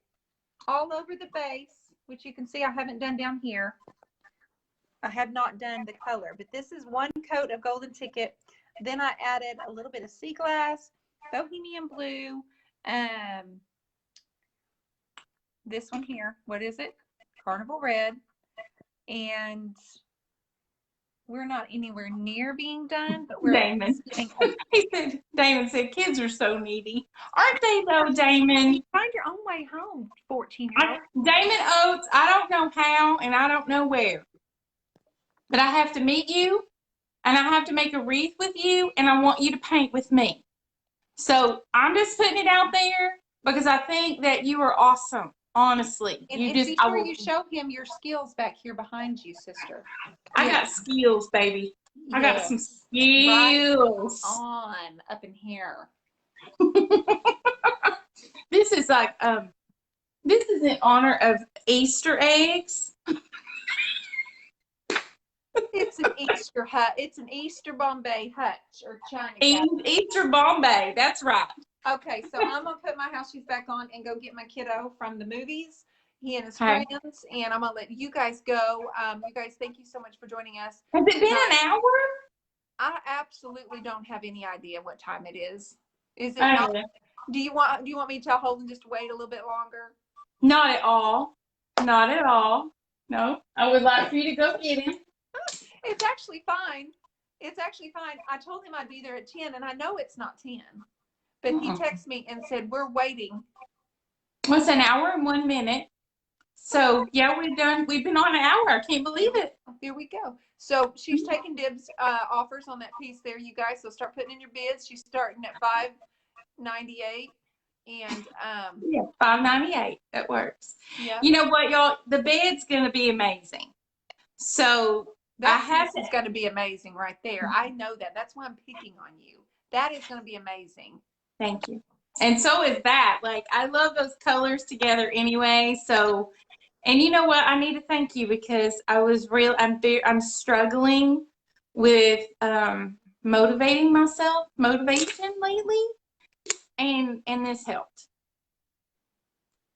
all over the base, which you can see I haven't done down here. I have not done the color, but this is one coat of golden ticket. Then I added a little bit of sea glass, bohemian blue, this one here. What is it? Carnival red. And we're not anywhere near being done, but we're Damon. Damon said, kids are so needy. Aren't they though, Damon? Find your own way home, 14-year-old. Damon Oates, I don't know how and I don't know where. But I have to meet you and I have to make a wreath with you and I want you to paint with me. So I'm just putting it out there because I think that you are awesome. Honestly, And be sure you show him your skills back here behind you, sister. I got skills, baby. I got some skills. Right on up in here. This is like this is in honor of Easter eggs. It's an Easter hut. It's an Easter Bombay hutch or China. Easter Bombay. That's right. Okay, so I'm gonna put my house shoes back on and go get my kiddo from the movies. He and his friends, and I'm gonna let you guys go. You guys, thank you so much for joining us. Has it been an hour? I absolutely don't have any idea what time it is. Is it not? Do you want me to tell Holden just to wait a little bit longer? Not at all. Not at all. No, I would like for you to go get him. It's actually fine. It's actually fine. I told him I'd be there at 10, and I know it's not 10. But he texted me and said, we're waiting. Well, it's an hour and 1 minute. So, yeah, we've been on an hour. I can't believe it. Here we go. So she's taking dibs offers on that piece there, you guys. So start putting in your bids. She's starting at $5.98. And yeah, $5.98. That works. Yeah. You know what, y'all? The bed's going to be amazing. So that is going to be amazing right there. I know that. That's why I'm picking on you. That is going to be amazing. Thank you. And so is that. Like, I love those colors together anyway. So, and you know what? I need to thank you because I'm struggling with motivation lately, and this helped.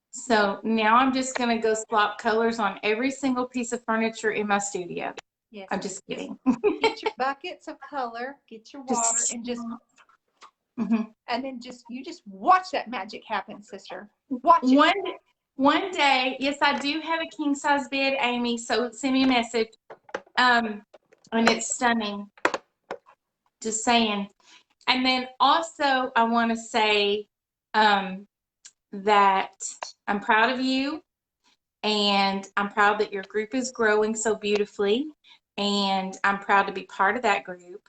So now I'm just going to go swap colors on every single piece of furniture in my studio. Yes. I'm just kidding. Get your buckets of color, get your water, and just and then you just watch that magic happen, sister. Watch it. One day, yes, I do have a king size bed, Amy. So send me a message. And it's stunning. Just saying. And then also, I want to say that I'm proud of you, and I'm proud that your group is growing so beautifully, and I'm proud to be part of that group.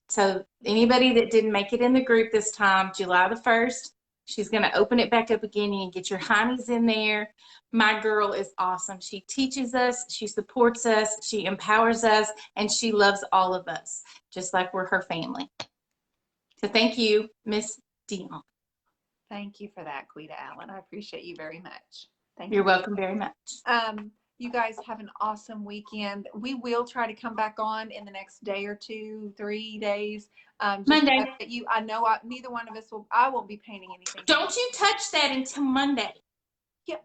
So anybody that didn't make it in the group this time, July the 1st, she's going to open it back up again. You can get your honeys in there. My girl is awesome. She teaches us, she supports us, she empowers us, and she loves all of us, just like we're her family. So thank you, Miss Dionne. Thank you for that, Quita Allen. I appreciate you very much. You're welcome very much. You guys have an awesome weekend. We will try to come back on in the next day or 2, 3 days. Monday. I know neither one of us I won't be painting anything. Don't you touch that until Monday. Yeah.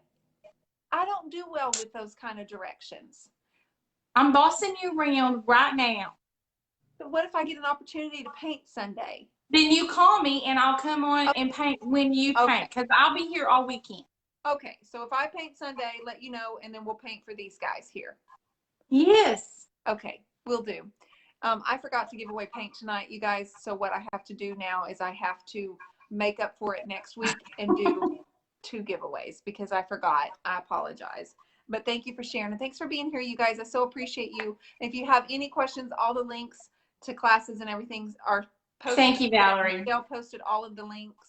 I don't do well with those kind of directions. I'm bossing you around right now. But what if I get an opportunity to paint Sunday? Then you call me and I'll come on and paint when you paint, because I'll be here all weekend. Okay, so if I paint Sunday, let you know, and then we'll paint for these guys here. Yes. Okay, will do. I forgot to give away paint tonight, you guys. So what I have to do now is I have to make up for it next week and do 2 giveaways because I forgot. I apologize. But thank you for sharing, and thanks for being here, you guys. I so appreciate you. If you have any questions, all the links to classes and everything are posted. Thank you, Valerie. They'll posted all of the links.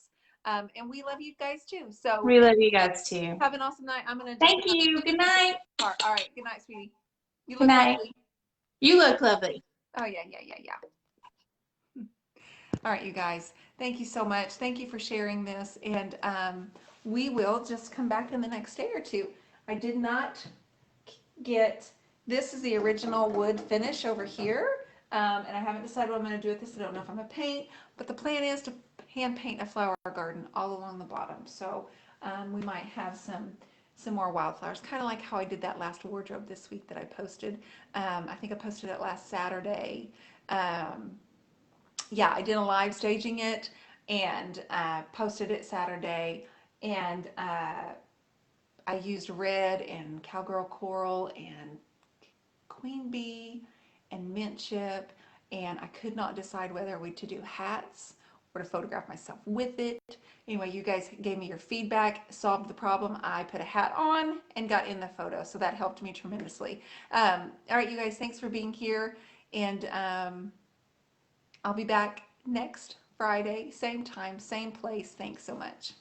And we love you guys too. So we love you guys too. Have an awesome night. I'm gonna thank you. Good night. All right. Good night, sweetie. You look lovely. You look lovely. Oh yeah. All right, you guys, thank you so much. Thank you for sharing this. And we will just come back in the next day or two. I did not get, this is the original wood finish over here. And I haven't decided what I'm going to do with this. I don't know if I'm going to paint, but the plan is to hand paint a flower garden all along the bottom. So we might have some more wildflowers, kind of like how I did that last wardrobe this week that I posted. I think I posted it last Saturday. Yeah, I did a live staging it and posted it Saturday. And I used red and cowgirl coral and queen bee and mint chip, and I could not decide whether to do hats or to photograph myself with it. Anyway, you guys gave me your feedback, solved the problem. I put a hat on and got in the photo, so that helped me tremendously. All right, you guys, thanks for being here, and I'll be back next Friday, same time, same place. Thanks so much.